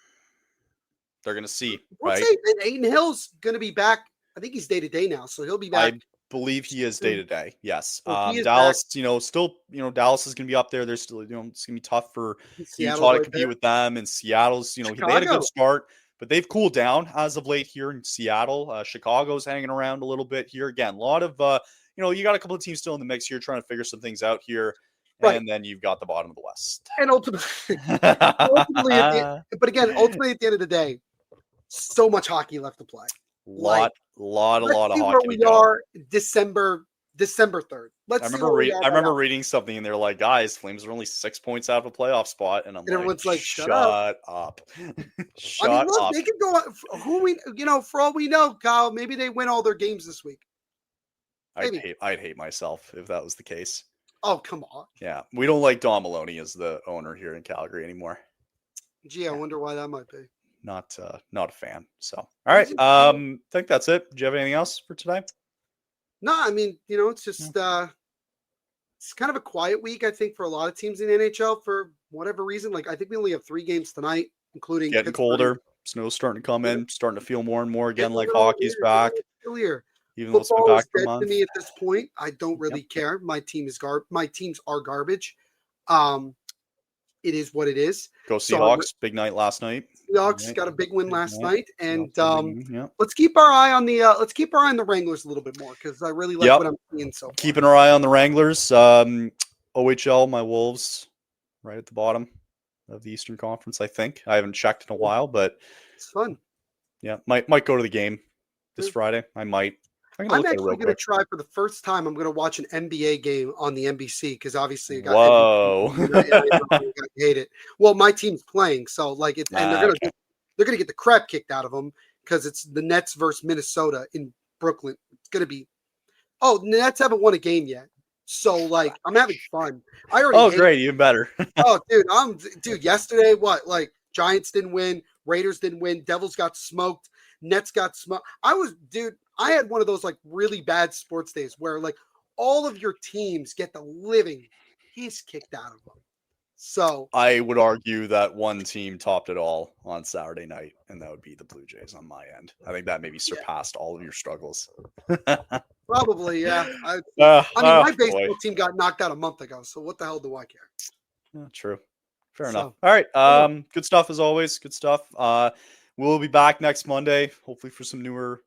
They're going to see, right? Aiden Hill's going to be back. I think he's day-to-day now, so he'll be back. I believe he is day-to-day, yes. Dallas, still, Dallas is going to be up there. They're still, it's going to be tough for Utah to compete with them. And Seattle's, they had a good start, but they've cooled down as of late here in Seattle. Chicago's hanging around a little bit here. Again, a lot of, you got a couple of teams still in the mix here trying to figure some things out here. Right. And then you've got the bottom of the West. And ultimately ultimately at the end of the day, so much hockey left to play. A lot of hockey. Where we are December 3rd. I remember reading something and they're like, guys, Flames are only 6 points out of a playoff spot. And everyone's like, shut up. Shut up. They could go for all we know, Kyle, maybe they win all their games this week. I'd hate myself if that was the case. Oh, come on. Yeah, we don't like Don Maloney as the owner here in Calgary anymore. Gee, I wonder why that might be. Not a fan. So, all right. I think that's it. Do you have anything else for today? No, I mean, it's just it's kind of a quiet week, I think, for a lot of teams in the NHL for whatever reason. Like, I think we only have 3 games tonight, including Getting Pittsburgh. colder. Snow's starting to come in. Starting to feel more and more again, like Getting a little hockey's weird, back. still here. Even though it's been Football back is for a dead to month. me at this point. I don't really care. My teams are garbage. It is what it is. Go Seahawks. Big night last night. Seahawks got a big win last night, and yeah. let's keep our eye on the Wranglers a little bit more because I really like what I'm seeing so far. Keeping our eye on the Wranglers. OHL, my Wolves, right at the bottom of the Eastern Conference. I think I haven't checked in a while, but it's fun. Yeah, might go to the game this Friday. I might. I'm actually going to try for the first time. I'm going to watch an NBA game on the NBC because obviously I got Whoa. I hate it. Well, my team's playing, so like it, and they're going to get the crap kicked out of them because it's the Nets versus Minnesota in Brooklyn. It's going to be. Oh, the Nets haven't won a game yet, so like I'm having fun. I already. Oh, great! Even better. Oh, dude. Yesterday, what? Like Giants didn't win, Raiders didn't win, Devils got smoked, Nets got smoked. I had one of those like really bad sports days where like all of your teams get the living piss kicked out of them. So I would argue that one team topped it all on Saturday night, and that would be the Blue Jays on my end. I think that maybe surpassed all of your struggles. Probably, yeah. My baseball team got knocked out a month ago, so what the hell do I care? Yeah, true. Fair enough. All right. Good stuff as always. Good stuff. We'll be back next Monday, hopefully for some newer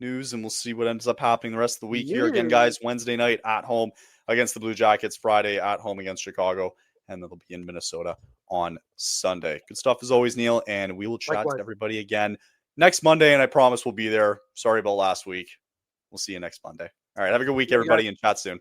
news, and we'll see what ends up happening the rest of the week here. Again, guys, Wednesday night at home against the Blue Jackets, Friday at home against Chicago, and then they'll be in Minnesota on Sunday. Good stuff as always, Neil, and we will chat to everybody again next Monday, and I promise we'll be there. Sorry about last week. We'll see you next Monday. All right. Have a good week, everybody, and chat soon.